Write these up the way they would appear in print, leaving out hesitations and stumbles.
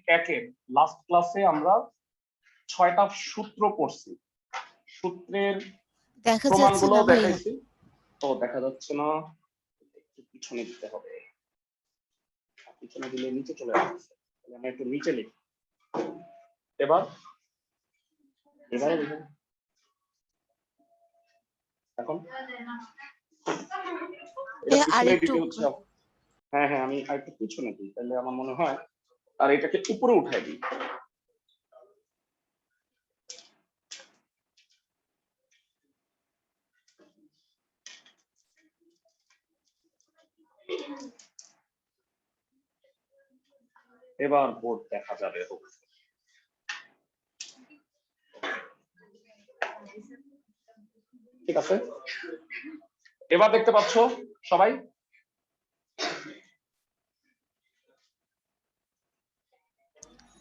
1-এর last ক্লাসে আমরা 6টা সূত্র পড়ছি, সূত্রের প্রমাণগুলো দেখাইছি। তো দেখা যাচ্ছে না, একটু পিছনে দিতে হবে, পিছনে দিলে নিচে চলে আসছে, আমরা একটু নিচে লিখি। এবার এখন হ্যাঁ হ্যাঁ আমি আরেকটু পিছনে দিই, তাহলে আমার মনে হয়, আর এটাকে উপরে উঠাই দিই। এবার বোর্ড দেখা যাবে। ঠিক আছে, এবার দেখতে পাচ্ছ সবাই?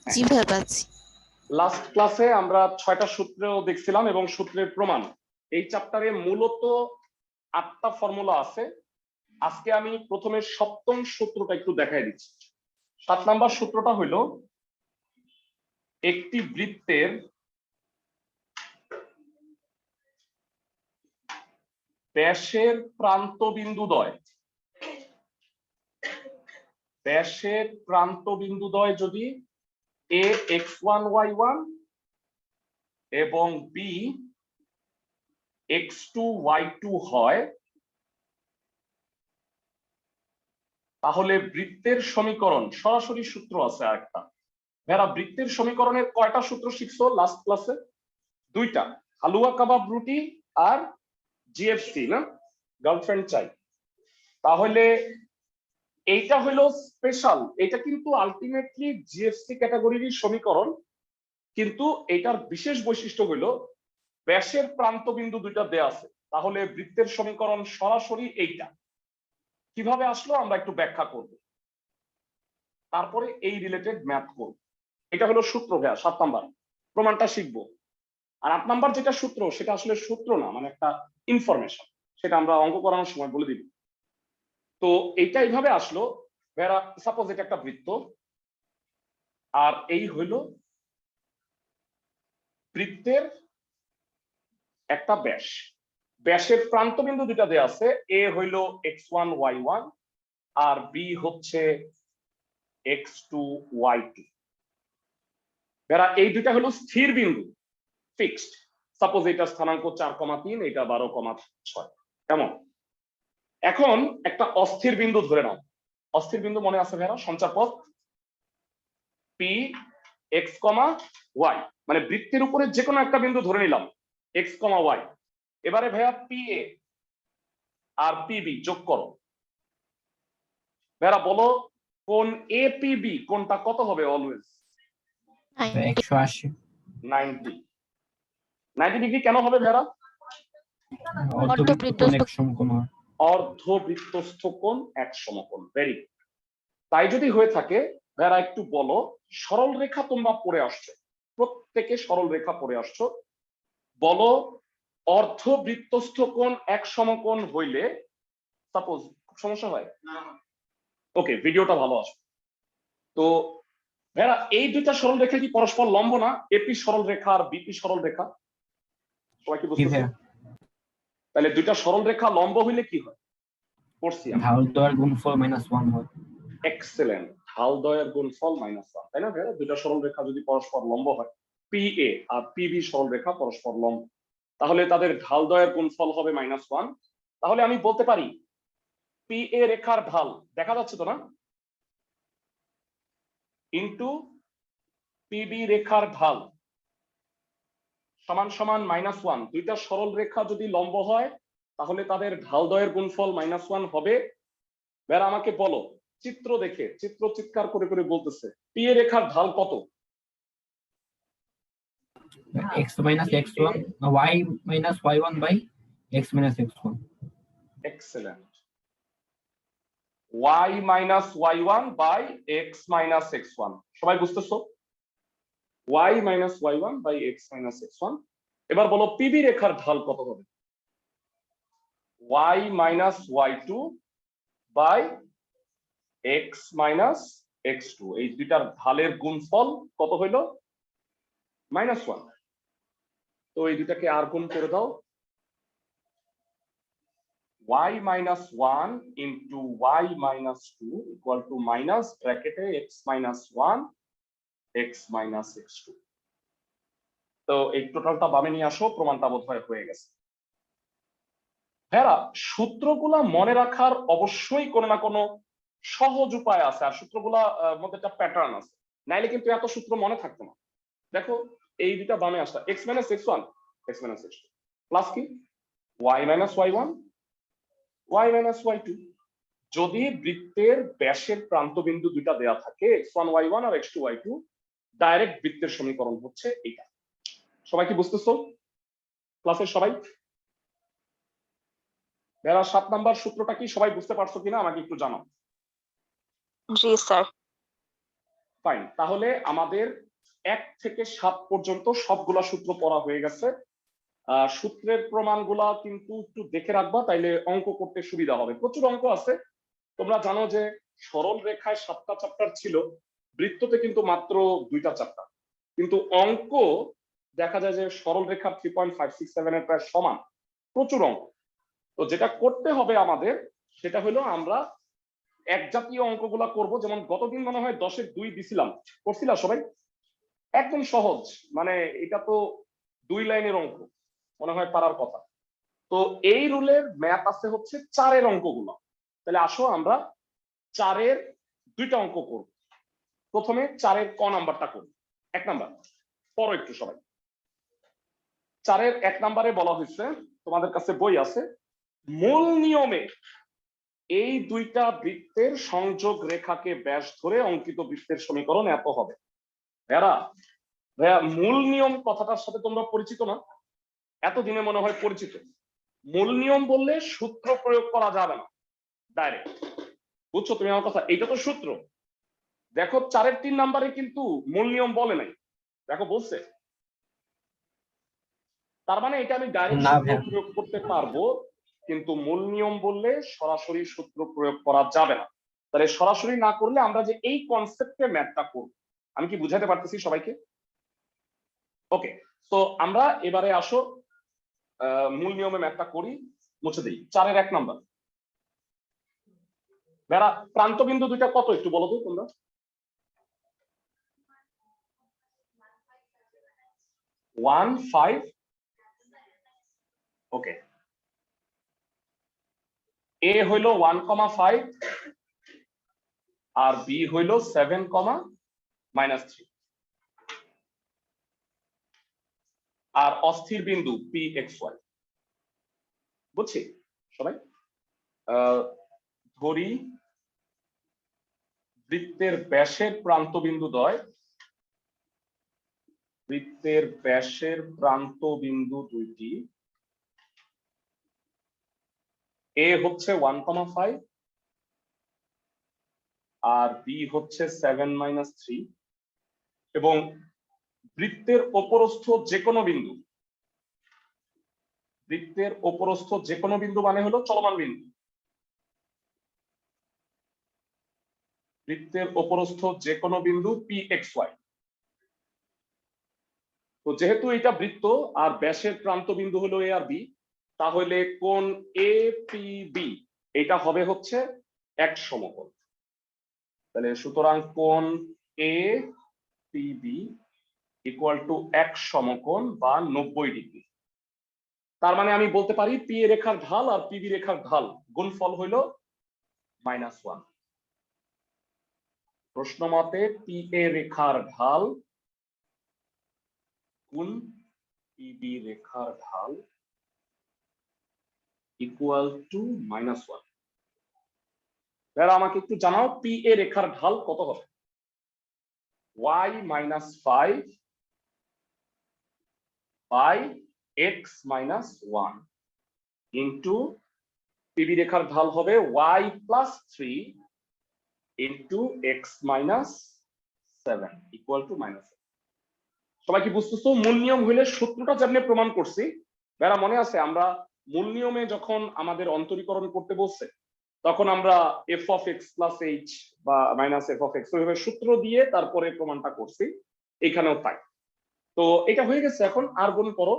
জি ভাই পাচ্ছি। লাস্ট ক্লাসে আমরা 6টা সূত্র দেখছিলাম এবং সূত্রের প্রমাণ। এই চ্যাপ্টারে মূলত 8টা ফর্মুলা আছে। আজকে আমি প্রথমে 7ম সূত্রটা একটু দেখাই দিচ্ছি। 7 নাম্বার সূত্রটা হলো একটি বৃত্তের ব্যাসের প্রান্তবিন্দুদ্বয়, ব্যাসের প্রান্তবিন্দুদ্বয় যদি a x1 y1 এবং b x2 y2 হয়, তাহলে বৃত্তের সমীকরণ, সরাসরি সূত্র আছে আরেকটা। ভাইরা বৃত্তের সমীকরণের কয়টা সূত্র শিখছো লাস্ট ক্লাসে? 2টা, হালুয়া কাবাব রুটি আর জিএফসি, না গার্লফ্রেন্ড চাই। তাহলে এইটা হলো স্পেশাল, এটা কিন্তু আলটিমেটলি জিএফসি ক্যাটাগরির সমীকরণ, কিন্তু এটার বিশেষ বৈশিষ্ট্য হলো ব্যাসের প্রান্তবিন্দু 2টা দেয়া আছে। তাহলে বৃত্তের সমীকরণ সরাসরি এইটা। কিভাবে আসলো আমরা একটু ব্যাখ্যা করব, তারপরে এই রিলেটেড ম্যাথ করব। এটা হলো সূত্র ভাইয়া 7 নাম্বার, প্রমাণটা শিখবো। আর 8 নাম্বার যেটা সূত্র, সেটা আসলে সূত্র না, মানে একটা ইনফরমেশন, সেটা আমরা অঙ্ক করানোর সময় বলে দিব। তো এইটা এইভাবে আসলো ভাইয়া, সাপোজ এটা একটা বৃত্ত, আর এই হইলো বৃত্তের একটা ব্যাস। ব্যাসের প্রান্তবিন্দু 2টা দেয়া আছে, এ হইলো x1 y1 আর বি হচ্ছে x2 y2। ভাইয়া এই 2টা হলো স্থির বিন্দু, ফিক্সড। সাপোজ এটা স্থানাঙ্ক 4,3, এটা 12,6, কেমন? এখন একটা অস্থির বিন্দু ধরে নাও। অস্থির বিন্দু মনে আছে ভাইয়া? সঞ্চারপথ পি x, y, মানে বৃত্তের উপরে যে কোনো একটা বিন্দু ধরে নিলাম x, y। এবারে ভাইয়া পি এ আর পিবি যোগ করো। ভাইয়া বলো কোন এপিবি কোনটা কত হবে? অলওয়েজ 180। 90 ডিগ্রি কেন হবে ভাইয়া? অর্ধবৃত্তস্থ কোণ এক সমকোণ। Very good. তাই যদি হয়ে থাকে ভাইয়া একটু বলো, সরল রেখা তোমরা পড়ে আসছো, প্রত্যেকে সরল রেখা পড়ে আসছো, বলো অর্ধবৃত্তস্থ কোণ এক সমকোণ হইলে, সাপোজ সমস্যা হয়, ওকে ভিডিওটা ভালো আসবে। তো ভাইয়া এই 2টা সরল রেখা কি পরস্পর লম্ব না? এপি সরল রেখা আর বিপি সরল রেখা, সবাই কি বুঝতে পারছো? তাহলে 2টা সরল রেখা লম্ব হইলে কি হয়? পড়ছি আমি, ঢালদ্বয়ের গুণফল -1 হয়। এক্সেলেন্ট, ঢালদ্বয়ের গুণফল -1, তাই না ভাইয়া? 2টা সরল রেখা যদি পরস্পর লম্ব হয়, পি এ আর পিবি সরল রেখা পরস্পর লম্ব, তাহলে তাদের ঢালদ্বয়ের গুণফল হবে -1। তাহলে আমি বলতে পারি পি এ রেখার ঢাল, দেখা যাচ্ছে তো না, ইনটু পিবি রেখার ঢাল সমান সমান -1। 2টা সরল রেখা যদি লম্ব হয়, তাহলে তাদের ঢালদ্বয়ের গুণফল -1 হবে। ভাইয়া আমাকে বলো চিত্র দেখে, চিত্র চিৎকার করে করে বলতেছে পি এ রেখার ঢাল কত? x - x1 y - y1 by x - x1। Excellent, y - y1 by x - x1। সবাই বুঝতেছো? y - y1 by x - x1। এবার বলো পিবি রেখার ঢাল কত হবে? y - y2 by x x2, এই দুইটার ঢালের গুণফল কত হইল? -1। তো এই দুটাকে আর গুণ করে দাও, y minus 1 into y minus 2 equal to minus ব্র্যাকেটে x minus 1 x minus x2। তো এই টোটালটা বামে নিয়ে আসো, প্রমাণটা বোধহয় হয়ে গেছে। হ্যাঁ, সূত্রগুলা মনে রাখার অবশ্যই কোনো না কোনো সহজ উপায় আছে, আর সূত্রগুলা মধ্যে একটা প্যাটার্ন আছে, নাইলে কিন্তু এত সূত্র মনে থাকতো না। দেখো এই দুটা বামে আসা x minus x1 x minus x2 plus কি y minus y1 y minus y2। যদি বৃত্তের ব্যাসের প্রান্তবিন্দু দুইটা দেয়া থাকে x1 y1 আর x2 y2, ডাইরেক্ট বৃত্তের সমীকরণ হচ্ছে এইটা। সবাই কি বুঝতেছো ক্লাসের সবাই? বেলা 7 নাম্বার সূত্রটা কি সবাই বুঝতে পারছো কিনা আমাকে একটু জানাও। জি স্যার। ফাইন, তাহলে আমাদের 1 থেকে 7 পর্যন্ত সবগুলা সূত্র পড়া হয়ে গেছে। সূত্রের প্রমাণগুলা কিন্তু একটু দেখে রাখবা, তাইলে অঙ্ক করতে সুবিধা হবে। প্রচুর অঙ্ক আছে, তোমরা জানো যে সরল রেখায় 7টা চ্যাপ্টার ছিল, বৃত্ততে কিন্তু মাত্র 2টা চ্যাপ্টার, কিন্তু অঙ্ক দেখা যায় যে সরল রেখা 3.567 এর প্রায় সমান, প্রচুর অঙ্ক। তো যেটা করতে হবে আমাদের সেটা হলো আমরা এক জাতীয় অঙ্কগুলা করব, যেমন গতদিন মনে হয় 10-এর 2 দিছিলাম, করছিলা সবাই? একদম সহজ, মানে এটা তো 2 লাইনের অঙ্ক, মনে হয় পারার কথা। তো এই রুলের ম্যাথ আছে হচ্ছে 4-এর অঙ্কগুলো। তাহলে আসো আমরা 4-এর 2টা অঙ্ক করব। প্রথমে 4-এর ক নাম্বারটা করব। 1 নাম্বার পড়ো একটু সবাই। 4-এর 1 নাম্বারে বলা হয়েছে, তোমাদের কাছে বই আছে, মূল নিয়মে এই দুইটা বৃত্তের সংযোগ রেখাকে ব্যাস ধরে অঙ্কিত বৃত্তের সমীকরণ এত হবে। ভাইয়া মূল নিয়ম কথাটার সাথে তোমরা পরিচিত না? এতদিনে মনে হয় পরিচিত। মূল নিয়ম বললে সূত্র প্রয়োগ করা যাবে না ডাইরেক্ট, বুঝছো তুমি আমার কথা? এইটা তো সূত্র। দেখো 4-এর 3 নাম্বারে কিন্তু মূল নিয়ম বলে নাই, দেখো বলছে। তার মানে এটা আমি ডাইরেক্ট সূত্র প্রয়োগ করতে পারবো, কিন্তু মূল নিয়ম বললে সরাসরি সূত্র প্রয়োগ করা যাবে না। তাহলে সরাসরি না করলে আমরা যে এই কনসেপ্টে ম্যাথটা করব, আমি কি বুঝাতে পারতেছি সবাইকে? ওকে, তো আমরা এবারে আসো মূল নিয়মে ম্যাথটা করি, মুছে দিই। 4-এর 1 নাম্বার, বেড়া প্রান্তবিন্দু দুইটা কত একটু বলো তো তোমরা? 1 5। ওকে, এ হইল 1,5 আর বি হইল 7,-3, আর অস্থির বিন্দু পি এক্স ওয়াই। বুঝছি সবাই? ধরি বৃত্তের ব্যাসের প্রান্তবিন্দু দ্বয়, বৃত্তের ব্যাসের প্রান্তবিন্দু দুইটি, এ হচ্ছে 1,5 আর বি হচ্ছে 7-3, এবং বৃত্তের উপরস্থ যে কোনো বিন্দু, বৃত্তের উপরস্থ যে কোনো বিন্দু মানে হলো চলমান বিন্দু, বৃত্তের উপরস্থ যে কোনো বিন্দু পি এক্স ওয়াই। তো যেহেতু এটা বৃত্ত আর ব্যাসের প্রান্ত বিন্দু হলো এ আর বি, তাহলে কোণ এ পি বি এটা হবে হচ্ছে এক সমকোণ। তাহলে সুতরাং কোণ A P B equal to এক সমকোণ বা 90 ডিগ্রি। তার মানে আমি বলতে পারি পি এ রেখার ঢাল আর পিবি রেখার ঢাল গুণফল হইল -1। প্রশ্ন মতে পি এ রেখার ঢাল গুণ পিবি রেখার ঢাল ইকুয়াল টু -1। এবার আমাকে একটু জানাও পি এ রেখার ঢাল কত হবে? y -5 by x -1 into PB রেখার ঢাল হবে y +3 into x -7 equal to -7। সবাই কি বুঝতেছো? মূল নিয়ম হইলে সূত্রটা যেমনি প্রমাণ করছি, বেড়া মনে আছে আমরা মূল নিয়মে যখন আমাদের অন্তরীকরণ করতে বলছে তখন আমরা F of x plus H বা মাইনাস এফ অফ এক্স ওইভাবে সূত্র দিয়ে তারপরে প্রমাণটা করছি, এখানেও তাই। তো এটা হয়ে গেছে, এখন আর গুণ করো।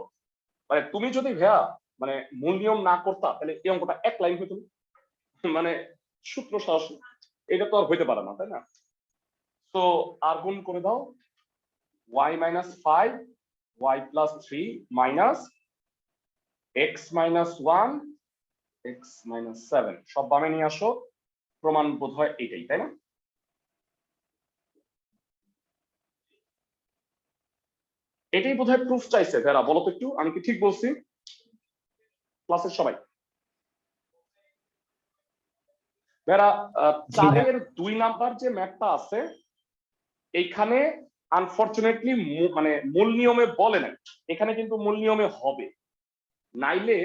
মানে তুমি যদি ভাইয়া মানে মূল নিয়ম না করতা তাহলে এই অঙ্কটা এক লাইন হইতো না। মানে সূত্র সরাসরি, এটা তো আর হইতে পারে না, তাই না? তো আর গুণ করে দাও, y minus 5 y plus 3 minus x minus 1 x minus 7 সব বামে নিয়ে আসো। প্রমাণ বোধ হয় এটাই, তাই না? এটাই বোধহয় প্রুফ চাইছে ভেরা, বলো তো একটু, আমি কি ঠিক বলছি? ক্লাসের সবাই ভেরা, 4-এর 2 নাম্বার যে ম্যাথটা আছে এইখানে আনফরচুনেটলি মানে মূল নিয়মে বলে না, এখানে কিন্তু মূল নিয়মে হবে, নাইলে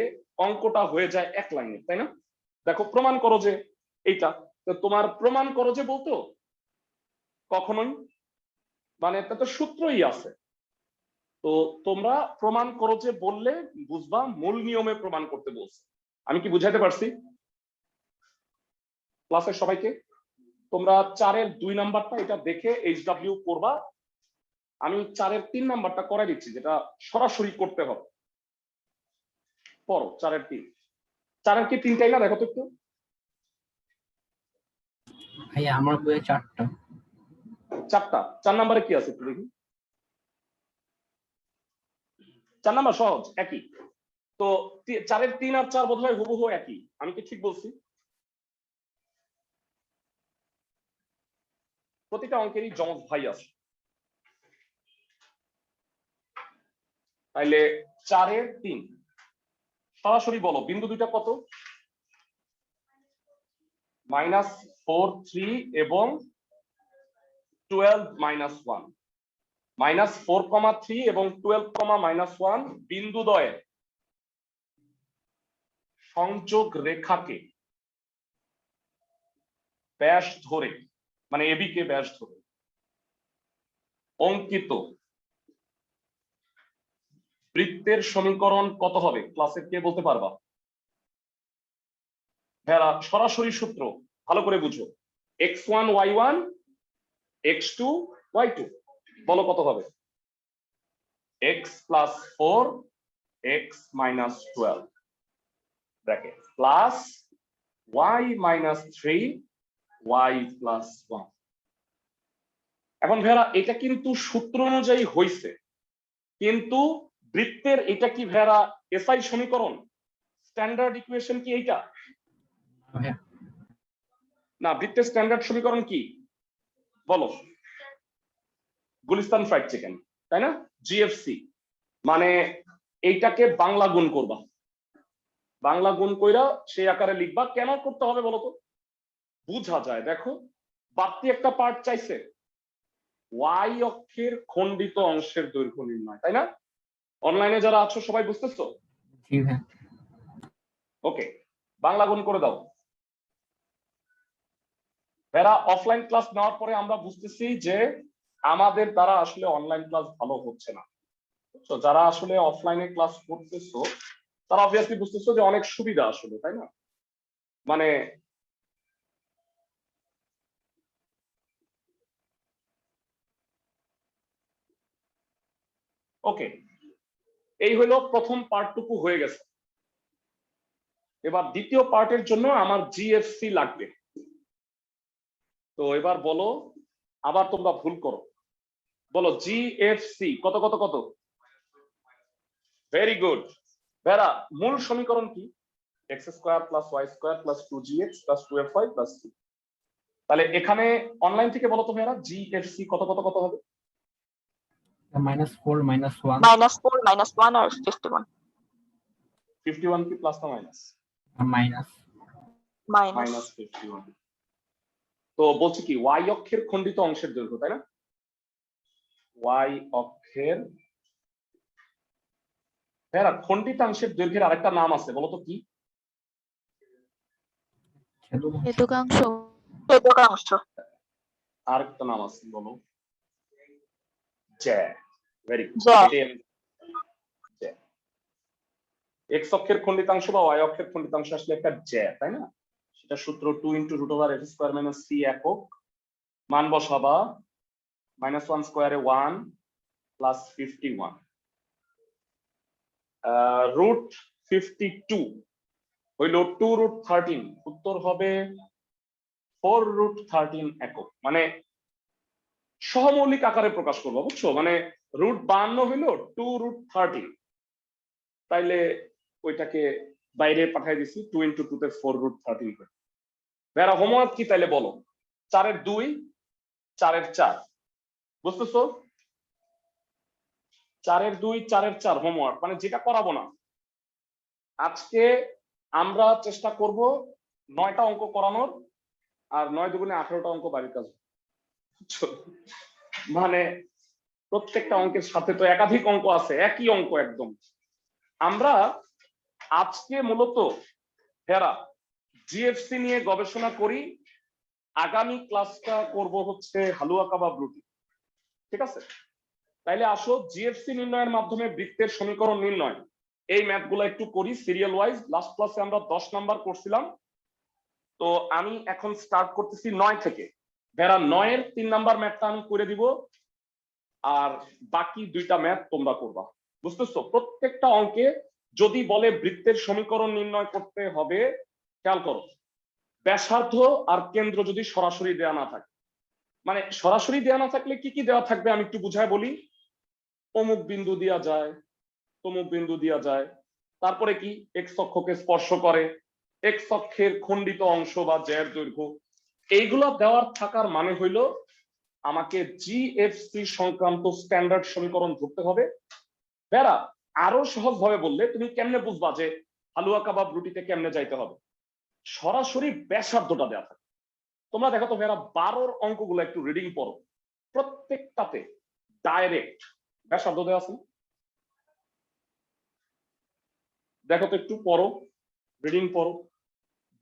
অঙ্কটা হয়ে যায় এক লাইনে, তাই না? দেখো প্রমাণ করো যে এইটা, তো তোমার প্রমাণ করো যে বলতো কখনোই, মানে এটা তো সূত্রই আছে। তো তোমরা প্রমাণ করো যে বললে বুঝবা মূল নিয়মে প্রমাণ করতে বলছে। আমি কি বুঝাইতে পারছি ক্লাসের সবাইকে? তোমরা 4-এর 2 নাম্বারটা এটা দেখে এইচডব্লিউ করবা, আমি 4-এর 3 নাম্বারটা করাই দিচ্ছি, যেটা সরাসরি করতে হবে। পড়ো 4-এর 3। 4-এর কি 3টাই না? দেখো তো একটু। ভাইয়া আমার বইয়ে 4টা। 4টা? 4 নাম্বারে কি আছে একটু দেখি। 4 নাম্বার সহজ, একই তো। 4-এর 3 আর 4 বোধহয় হুবহু একই, আমি কি ঠিক বলছি? প্রতিটা অঙ্কেরই যমজ ভাই আছে। তাইলে 4-এর 3 সরাসরি বলো বিন্দু দুইটা কত? -4 3 এবং 12 -1। -4, 3 এবং 12, -1 বিন্দুদ্বয়ের সংযোগ রেখাকে ব্যাস ধরে, মানে এবি কে ব্যাস ধরে অঙ্কিত বৃত্তের সমীকরণ কত হবে? ক্লাসে কে বলতে পারবা? হ্যাঁ, সরাসরি সূত্র, ভালো করে বুঝো। x1 y1 x2 y2, বলো কত হবে? x plus 4 x minus 12 bracket plus y minus 3 y plus 1। এখন ভেরা এটা কিন্তু সূত্র অনুযায়ী হইছে, কিন্তু বৃত্তের এটা কি ভেরা এসআই সমীকরণ, স্ট্যান্ডার্ড ইকুয়েশন কি এইটা? না, বৃত্তের স্ট্যান্ডার্ড সমীকরণ কি বলো? গুলিস্তান ফ্রাইড চিকেন, তাই না? জিএফসি, মানে এইটাকে বাংলা গুণ করবা, বাংলা গুণ কইরা সেই আকারে লিখবা। কেন করতে হবে বলো তো? বুঝা যায়। দেখো বাড়তি একটা পার্ট চাইছে, ওয়াই অক্ষের খণ্ডিত অংশের দৈর্ঘ্য নির্ণয়, তাই না? অনলাইনে যারা আছো সবাই বুঝতেছো? জি ভাইয়া। ওকে, বাংলা গুণ করে দাও। এরা অফলাইন ক্লাস নেওয়ার পরে আমরা বুঝতেছি যে আমাদের দ্বারা আসলে অনলাইন ক্লাস ভালো হচ্ছে না। বুঝছো, যারা আসলে অফলাইনে ক্লাস করতেছো তারা অবভিয়াসলি বুঝতেছো যে অনেক সুবিধা আসলে, তাই না? মানে ওকে, এই হলো প্রথম পার্টটুকু হয়ে গেছে। এবার দ্বিতীয় পার্টের জন্য আমার জিএফসি লাগবে। তো এবার বলো, আবার তোমরা ভুল করো, বলো জিএফসি কত কত কত? ভেরি গুড ভেরা, মূল সমীকরণ কি? x square plus y square plus 2gx plus 2fy plus 3। তাহলে এখানে অনলাইন থেকে বলো তো ভেরা জিএফসি কত কত কত হবে? -4 -1 -4 -1 or 51? 51 কি প্লাস না মাইনাস? Minus Minus. -51। তো বলছি কি y অক্ষের খণ্ডিত অংশের দৈর্ঘ্য, তাই না? y অক্ষের ভেরা খণ্ডিতাংশের দৈর্ঘ্যের আরেকটা নাম আছে, বলো তো কি? ছেদকাংশ। ছেদকাংশ। আরেকটা নাম আছে, বলো। জ্যা। Very good. জ্যা। এক্স অক্ষের খণ্ডিতাংশ বা ওয়াই অক্ষের খণ্ডিতাংশ আসলে একটা জ্যা, তাই না? এটা সূত্র 2 × √(x² - c) একক, মান বসাবা, -1 স্কয়ারে 1 প্লাস 51 √52 হইল 2√13, উত্তর হবে 4√13 একক। মানে সহমৌলিক আকারে প্রকাশ করবো, বুঝছো? মানে √52 হইল 2√13, তাইলে ওইটাকে বাইরে পাঠিয়ে দিছি, 2 × 2 তে 4√13 করে। বেরা হোমওয়ার্ক কি তাইলে বলো? 4 এর 2, 4 এর 4, বুঝতেছো? 4 এর 2, 4 এর 4 হোমওয়ার্ক, মানে যেটা করাবো না আজকে আমরা চেষ্টা করব 9টা অঙ্ক করানোর, আর 9 দুগুণে 18টা অঙ্ক বাড়ির কাজ। মানে প্রত্যেকটা অঙ্কের সাথে তো একাধিক অঙ্ক আছে, একই অঙ্ক একদম। আমরা আজকে মূলত হেরা জিএফসি নিয়ে গবেষণা করি, আগামী ক্লাসটা করব হচ্ছে হালুয়া কাবাব রুটি, ঠিক আছে? তাইলে আসো জিএফসি নির্ণয়ের মাধ্যমে বৃত্তের সমীকরণ নির্ণয়, এই ম্যাথগুলো একটু করি সিরিয়াল ওয়াইজ। লাস্ট ক্লাসে আমরা 10 নাম্বার করছিলাম, তো আমি এখন স্টার্ট করতেছি 9 থেকে। যারা 9 এর 3 নাম্বার ম্যাথটা আমি করে দিব, আর বাকি 2টা ম্যাথ তোমরা করবা, বুঝতেছো? প্রত্যেকটা অঙ্কে যদি বলে বৃত্তের সমীকরণ নির্ণয় করতে হবে, খেয়াল করো ব্যাসার্ধ আর কেন্দ্র যদি সরাসরি দেয়া না থাকে, মানে সরাসরি দেয়া না থাকলে কি কি দেওয়া থাকবে আমি একটু বুঝায় বলি। অমুক বিন্দু দেওয়া যায়, তমুক বিন্দু দেওয়া যায়, তারপরে কি এক্স অক্ষকে স্পর্শ করে, এক্স অক্ষের খণ্ডিত অংশ বা জ্যার দৈর্ঘ্য, এইগুলো দেওয়ার থাকার মানে হইল আমাকে জিএফসি সংক্রান্ত স্ট্যান্ডার্ড সমীকরণ ধরতে হবে। বেরা আরো সহজ ভাবে বললে তুমি কেমনে বুঝবা যে হালুয়া কাবাব রুটিতে কেমনে যাইতে হবে? সরাসরি ব্যাসার্ধটা দেওয়া থাকে। তোমরা দেখো তো বেরা 12 অঙ্কগুলো একটু রিডিং পড়ো, প্রত্যেকটাতে ডাইরেক্ট ব্যাসার্ধ দেওয়া আছে। দেখো তো একটু পড়ো, রিডিং পড়ো,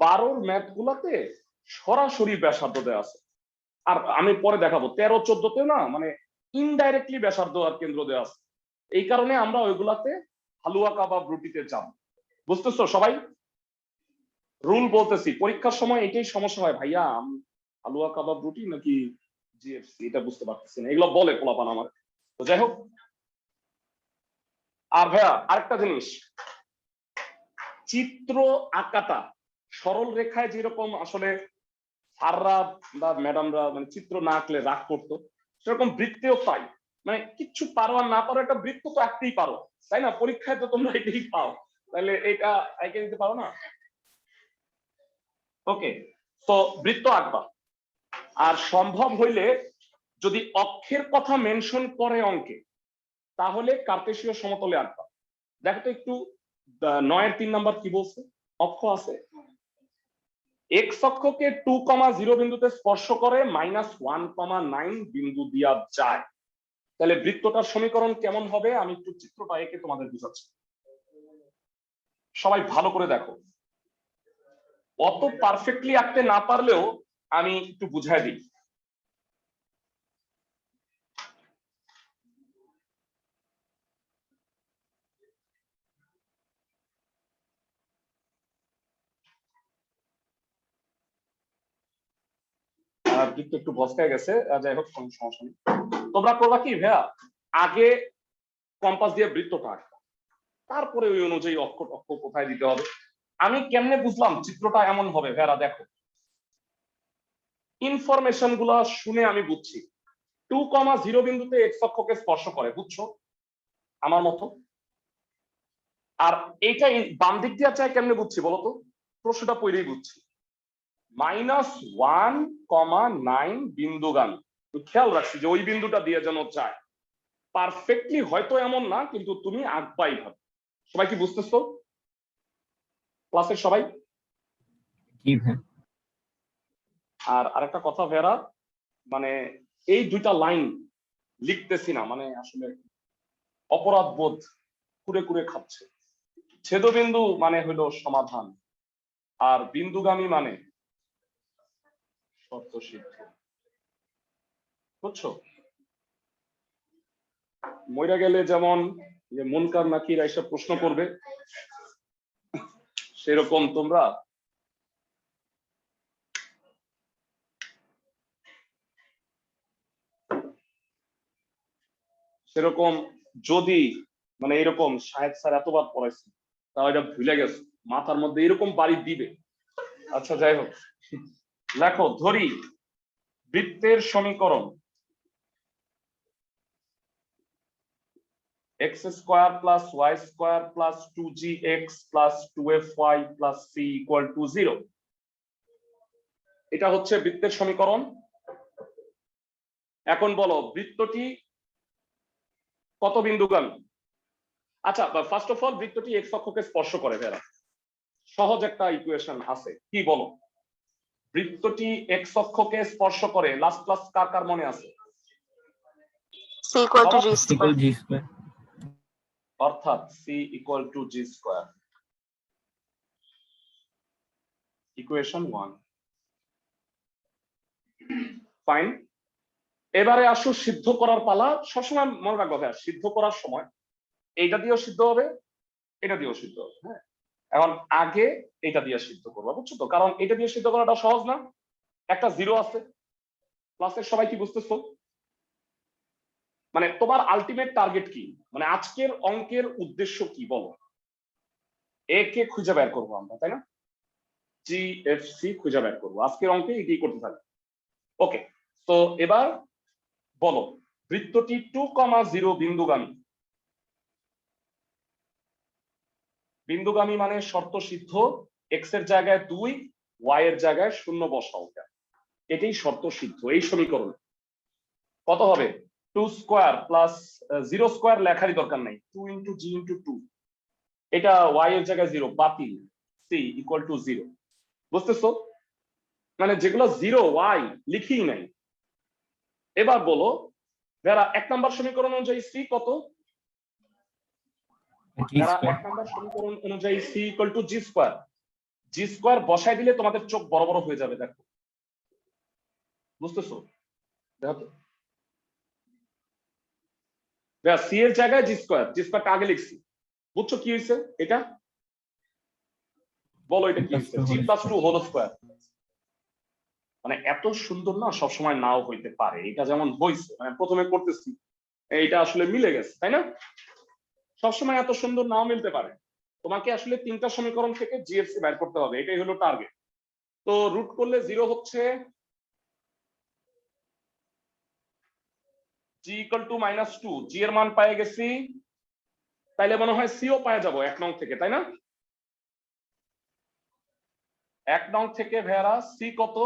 12 ম্যাথ গুলাতে সরাসরি ব্যাসার্ধ দেওয়া আছে। আর আমি পরে দেখাবো 13, 14 না, মানে ইনডাইরেক্টলি ব্যাসার্ধ আর কেন্দ্র দেওয়া আছে। এই কারণে আমরা ওইগুলাতে হালুয়া কাবাব রুটিতে যাব, বুঝতেছো সবাই? রুল বলতেছি, পরীক্ষার সময় এটাই সমস্যা হয়, ভাইয়া হালুয়া কাবাব রুটি নাকি জিএফসি, এটা বুঝতে পারতেছি না, এগুলো বলে পোলাপান আমার। তো যাই হোক, আর ভাইয়া আরেকটা জিনিস, চিত্র আঁকাটা সরল রেখায় যেরকম আসলে স্যাররা বা ম্যাডামরা মানে চিত্র না আঁকলে রাগ করতো, সেরকম বৃত্তেও তাই। মানে কিচ্ছু পারো আর না পারো, একটা বৃত্ত তো আঁকতেই পারো, তাই না? পরীক্ষায় তো তোমরা এটাই পাও, তাহলে এটা আঁকে দিতে পারো না? ওকে, তো বৃত্ত আঁকবা, আর সম্ভব হইলে যদি অক্ষের কথা মেনশন করে অঙ্কে, তাহলে কার্তেশীয় সমতলে আঁকবা। দেখো তো একটু 9 এর 3 নাম্বার কি বলছে? অক্ষ আছে, এক্স অক্ষকে 2,0 বিন্দুতে স্পর্শ করে -1,9 বিন্দু দিয়া যায়। তাহলে বৃত্তটার সমীকরণ কেমন হবে আমি একটু চিত্রটা এঁকে তোমাদের বুঝাচ্ছি, সবাই ভালো করে দেখো। অত পারফেক্টলি আঁকতে না পারলেও আমি একটু বুঝাই দিই। বৃত্ত একটু বসকায় গেছে, যাই হোক কোনো সমস্যা নেই। তোমরা করবা কি ভাইয়া, আগে কম্পাস দিয়ে বৃত্তটা আঁকবা, তারপরে ওই অনুযায়ী অক্ষ কোথায় দিতে হবে। আমি কেমনে বুঝলাম চিত্রটা এমন হবে ভাইয়া? দেখো, ইনফরমেশন গুলা শুনে আমি বুঝছি 2,0 বিন্দুতে এক্স অক্ষকে স্পর্শ করে, বুঝছো আমার মতো। আর এইটা বাম দিক দিয়ে চাই কেমনে বুঝছি বলতো? প্রশ্নটা পড়েই বুঝছি, -1,9 বিন্দুগামী। খেয়াল রাখছি যে ওই বিন্দুটা দিয়ে যেন যায়। পারফেক্টলি হয়তো এমন না, কিন্তু তুমি আঁকবাই ভাবে। সবাই কি বুঝতেছো ক্লাসের সবাই? জি ভাই। আর আরেকটা কথা ভেরা, মানে এই 2টা লাইন লিখতেছি না, মানে আসলে অপরাধ বোধ কুরে কুরে খাচ্ছে। ছেদবিন্দু মানে হলো সমাধান, আর বিন্দুগামী মানে শর্ত সিদ্ধ, বুঝছো? মইরা গেলে যেমন যে মুনকার নাকির এইসব প্রশ্ন করবে, সেরকম তোমরা সেরকম যদি মানে এরকম সাহেব স্যার এতবার পড়াইছে তাও এটা ভুলে গেছে, মাথার মধ্যে এরকম বাড়ি দিবে। আচ্ছা যাই হোক, লেখো ধরি বৃত্তের সমীকরণ x square plus y square plus 2gx plus 2fy plus c equal to 0। এটা হচ্ছে বৃত্তের সমীকরণ। এখন বলো বৃত্তটি কত বিন্দুগামী? আচ্ছা ফার্স্ট অফ অল বৃত্তটি x অক্ষকে স্পর্শ করে ভেরা, সহজ একটা ইকুয়েশন আছে, কি বলো? বৃত্তটি x অক্ষকে স্পর্শ করে, লাস্ট ক্লাস কার কার মনে আছে? c equal to g equal square. g square. অর্থাৎ c equal to g square, equation 1। Fine, এবারে আসো সিদ্ধ করার পালা। সবসময় মনে রাখবো ভাই, সিদ্ধ করার সময় এইটা দিয়েও সিদ্ধ হবে, এটা দিয়েও সিদ্ধ হবে। হ্যাঁ, এখন আগে এটা দিয়ে সিদ্ধ করবো, বুঝছো তো? কারণ এটা দিয়ে সিদ্ধ করাটা সহজ না, একটা জিরো আছে। ক্লাসের সবাই কি বুঝতেছো? মানে তোমার আলটিমেট টার্গেট কি, মানে আজকের অঙ্কের উদ্দেশ্য কি বলো? এ কে খুঁজে বের করবো আমরা, তাই না? জিএফসি খুঁজে বের করবো, আজকের অঙ্কে এটাই করতে থাকবে। ওকে, তো এবার বলো বৃত্তটি 2,0 বিন্দুগামী। বিন্দুগামী মানে শর্ত সিদ্ধ, এক্স এর জায়গায় 2, ওয়াই এর জায়গায় 0 বসাও, এটাই শর্ত সিদ্ধ। এই সমীকরণ কত হবে? 2 স্কয়ার প্লাস 0 স্কয়ার লেখারই দরকার নাই, 2 ইন্টু জি ইন্টু 2, এটা ওয়াই এর জায়গায় 0 বাতিল, সি ইকুয়াল টু 0। বুঝতেছো? মানে যেগুলো 0 ওয়াই লিখি নাই। এবার বলো যারা 1 নম্বর সমীকরণ অনুযায়ী সি কত? g যারা square. 1 নম্বর সমীকরণ অনুযায়ী c equal to g square, g square বসাই দিলে তোমাদের চোখ বড় বড় হয়ে যাবে, দেখো। বুঝতেছো? দেখো সি এর জায়গায় জি স্কয়ারটা আগে লিখছি, বুঝছো কি হয়েছে এটা? বলো এটা কি হয়েছে? G plus 2 whole square. মানে এত সুন্দর না সবসময় নাও হইতে পারে, এটা যেমন হয়েছে মানে প্রথমে করতেছি এইটা আসলে মিলে গেছে, তাই না? সবসময় এত সুন্দর নাও মিলতে পারে। তোমাকে আসলে 3টা সমীকরণ থেকে জিএফসি বের করতে হবে, এটাই হলো টার্গেট। তো রুট করলে 0 হচ্ছে, জি ইকুয়াল টু -2, জি এর মান পেয়ে গেছি, তাইলে মনে হয় সিও পেয়ে যাবো 1 নং থেকে, তাই না? 1 নং থেকে ভেরা সি কত?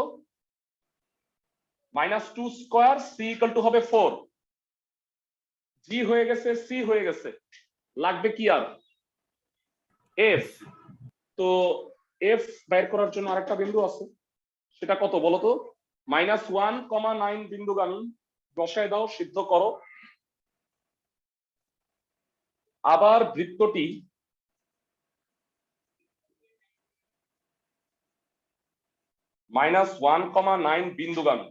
-2 স্কয়ার, সি ইকুয়াল টু হবে 4। জি হয়ে গেছে, সি হয়ে গেছে, লাগবে কি আর? এফ। তো এফ বের করার জন্য আরেকটা বিন্দু আছে, সেটা কত বলো তো? -1,9 বিন্দুগামী, বসায় দাও, সিদ্ধ করো। আবার বৃত্তটি -1,9 বিন্দুগামী।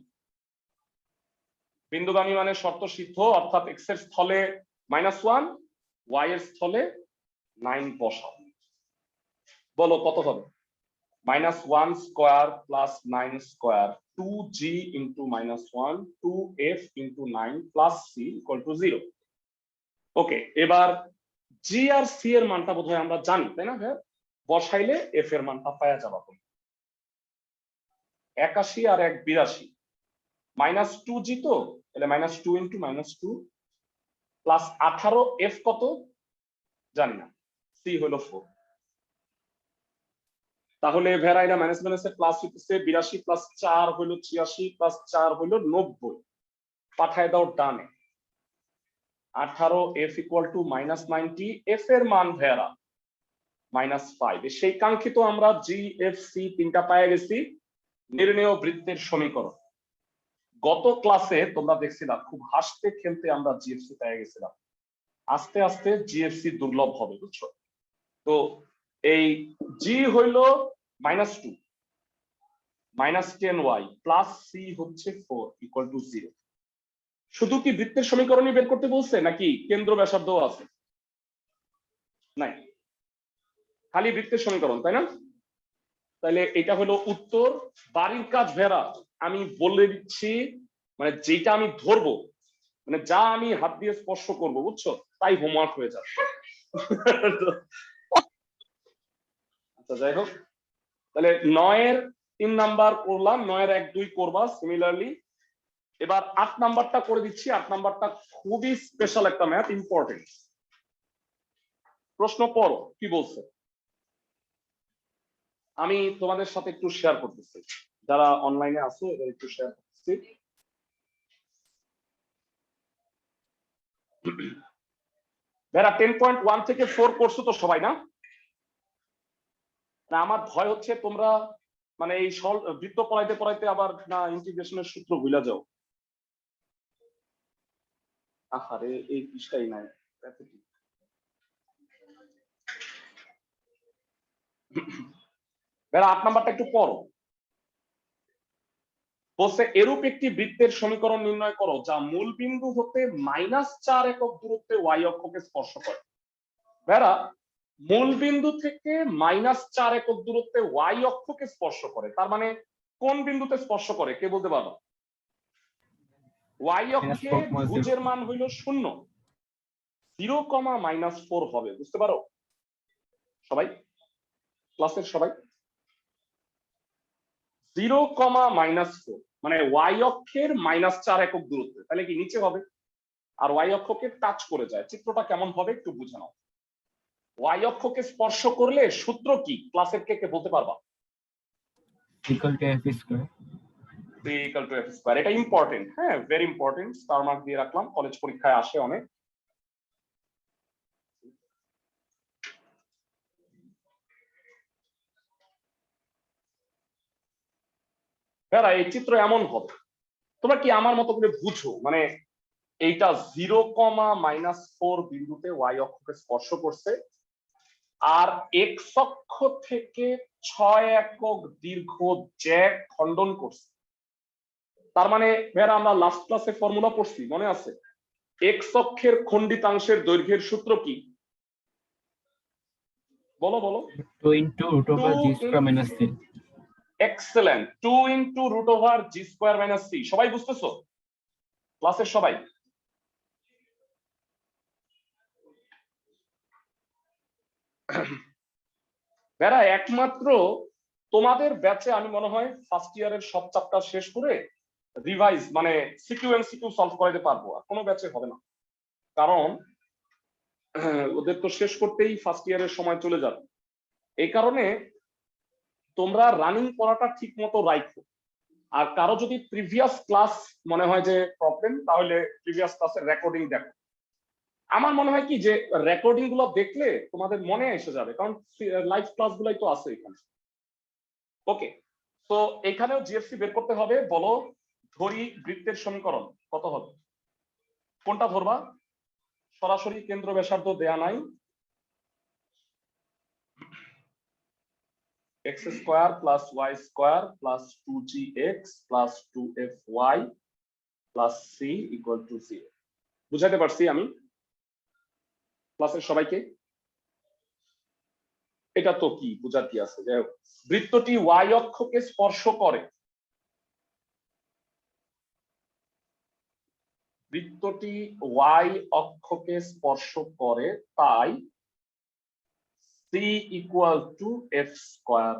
বিন্দুগামী মানে শর্ত সিদ্ধ, অর্থাৎ এক্স এর স্থলে -1, ওয়াই এর স্থলে 9 বসাও। বলো কত হবে? -1 square plus 9 square, 2g into -1, 2f into 9 plus c equal to 0। ওকে, এবার জি আর সি এর মানটা বোধহয় আমরা জানি, তাই না? হ্যাঁ, বসাইলে এফ এর মানটা পাওয়া যাবে। 81 আর 1 82, -2g তো, তাহলে -2 ইন্টু -2 প্লাস 18, এফ কত জানি না, সি হলো 4। তাহলে ভেরাইনা মাইনাস মাইনাসে প্লাস হইতেছে 82 প্লাস 4 হইলো 86 প্লাস 4 হইলো 90, পাঠায় দাও ডানে। 18 এফ ইকুয়াল টু -90, এফ এর মান ভেরা -5। সেই কাঙ্ক্ষিত আমরা জি এফ সি 3টা পেয়ে গেছি। নির্ণেয় বৃত্তের সমীকরণ। গত ক্লাসে তোমরা দেখছিলাম খুব হাসতে খেলতে আমরা জিএফসি পেয়ে গেছিলাম, আস্তে আস্তে জিএফসি দুর্লভ হবে, বুঝছো? তো এই জি হইলো -2, -10y প্লাস সি হচ্ছে 4 ইকুয়াল টু 0। শুধু কি বৃত্তের সমীকরণই বের করতে বলছে নাকি কেন্দ্র ব্যাসার্ধও আছে? নাই, খালি বৃত্তের সমীকরণ, তাই না? তাহলে এটা হলো উত্তর। বাড়ির কাজ ভেরা আমি বলে দিচ্ছি, মানে যেটা আমি ধরবো মানে যা আমি হাত দিয়ে স্পর্শ করব, বুঝছো, তাই হোমওয়ার্ক হয়ে যাবে। আচ্ছা যাই হোক, তাহলে 9 এর 3 নাম্বার করলাম, 9 এর 1 2 করবা সিমিলারলি। এবার 8 নাম্বারটা করে দিচ্ছি। 8 নাম্বারটা খুবই স্পেশাল একটা ম্যাথ, ইম্পর্টেন্ট। প্রশ্ন পড়ো কি বলছে, আমি তোমাদের সাথে একটু শেয়ার করতেছি, যারা অনলাইনে আছো এদের একটু শেয়ার করতেছি। যারা 10.1 থেকে 4 করছো তো সবাই, না? না, আমার ভয় হচ্ছে তোমরা মানে এই বৃত্ত পড়াইতে পড়াইতে আবার না ইন্টিগ্রেশনের সূত্র ভুলে যাও। আহারে, এই বিষয়টাই নাই। যারা 8 নাম্বারটা একটু পড়ো। বলছে এরূপ একটি বৃত্তের সমীকরণ নির্ণয় করো যা মূল বিন্দু হতে -4 একক দূরত্বে ওয়াই অক্ষকে স্পর্শ করে। বেড়া মূল বিন্দু থেকে -4 একক দূরত্বে ওয়াই অক্ষকে স্পর্শ করে, তার মানে কোন বিন্দুতে স্পর্শ করে কে বলতে পারো? ওয়াই অক্ষে ভুজের মান হইল 0, 0, -4 হবে, বুঝতে পারো সবাই, ক্লাসের সবাই? 0, মানে ওয়াই অক্ষের -4 একক দূরত্বে, তাহলে কি নিচে হবে, আর ওয়াই অক্ষকে টাচ করে যায়। চিত্রটা কেমন হবে একটু বুঝে নাও। ওয়াই অক্ষকে স্পর্শ করলে সূত্র কি, ক্লাসের কে কে বলতে পারবা? Equal to F square. Equal to F square, এটা ইম্পর্টেন্ট, হ্যাঁ ভেরি ইম্পর্টেন্ট, স্টার মার্ক দিয়ে রাখলাম, কলেজ পরীক্ষায় আসে অনেক। এই চিত্র এমন হবে, তোমরা কি আমার মতো করে বুঝো, মানে এইটা 0, -4 বিন্দুতে ওয়াই অক্ষকে স্পর্শ করছে, আর এক্স অক্ষ থেকে 6 একক দীর্ঘ জ্যাক খণ্ডন করছে। তার মানে ভাইরা আমরা লাস্ট ক্লাসে ফর্মুলা পড়ছি, মনে আছে? এক্স অক্ষের খণ্ডিতাংশের দৈর্ঘ্যের সূত্র কি? বলো বলো। 2 into root over G square minus 3। Excellent, 2 into root over G square minus 3। সবাই বুঝতেছো ক্লাসের সবাই? ভাইরা একমাত্র তোমাদের ব্যাচে আমি মনে হয় ফার্স্ট ইয়ারের সব চ্যাপ্টার শেষ করে রিভাইজ মানে সিকিউ এমসিকিউ সলভ করাইতে পারবো, আর কোনো ব্যাচে হবে না, কারণ ওদের তো শেষ করতেই ফার্স্ট ইয়ারের সময় চলে যাবে। এই কারণে তোমরা রানিং পড়াটা ঠিক মতো রাখো, আর কারো যদি প্রিভিয়াস ক্লাস মনে হয় যে প্রবলেম, তাহলে প্রিভিয়াস ক্লাসের রেকর্ডিং দেখো। আমার মনে হয় কি যে রেকর্ডিং গুলো দেখলে তোমাদের মনে এসে যাবে, কারণ লাইভ ক্লাস গুলাই তো আছে এখানে। ওকে, তো এখানেও জিএফসি বের করতে হবে। বলো, ধরি বৃত্তের সমীকরণ কত হবে? কোনটা ধরবা? সরাসরি কেন্দ্র ব্যাসার্ধ দেয়া নাই, x square plus y square plus 2gx plus 2fy plus c equal to 0। বুঝাতে পারছি আমি ক্লাসের সবাইকে? এটা তো কি বুঝার কি আছে? যাই হোক, বৃত্তটি ওয়াই অক্ষকে স্পর্শ করে, বৃত্তটি ওয়াই অক্ষকে স্পর্শ করে, তাই c equal to f square.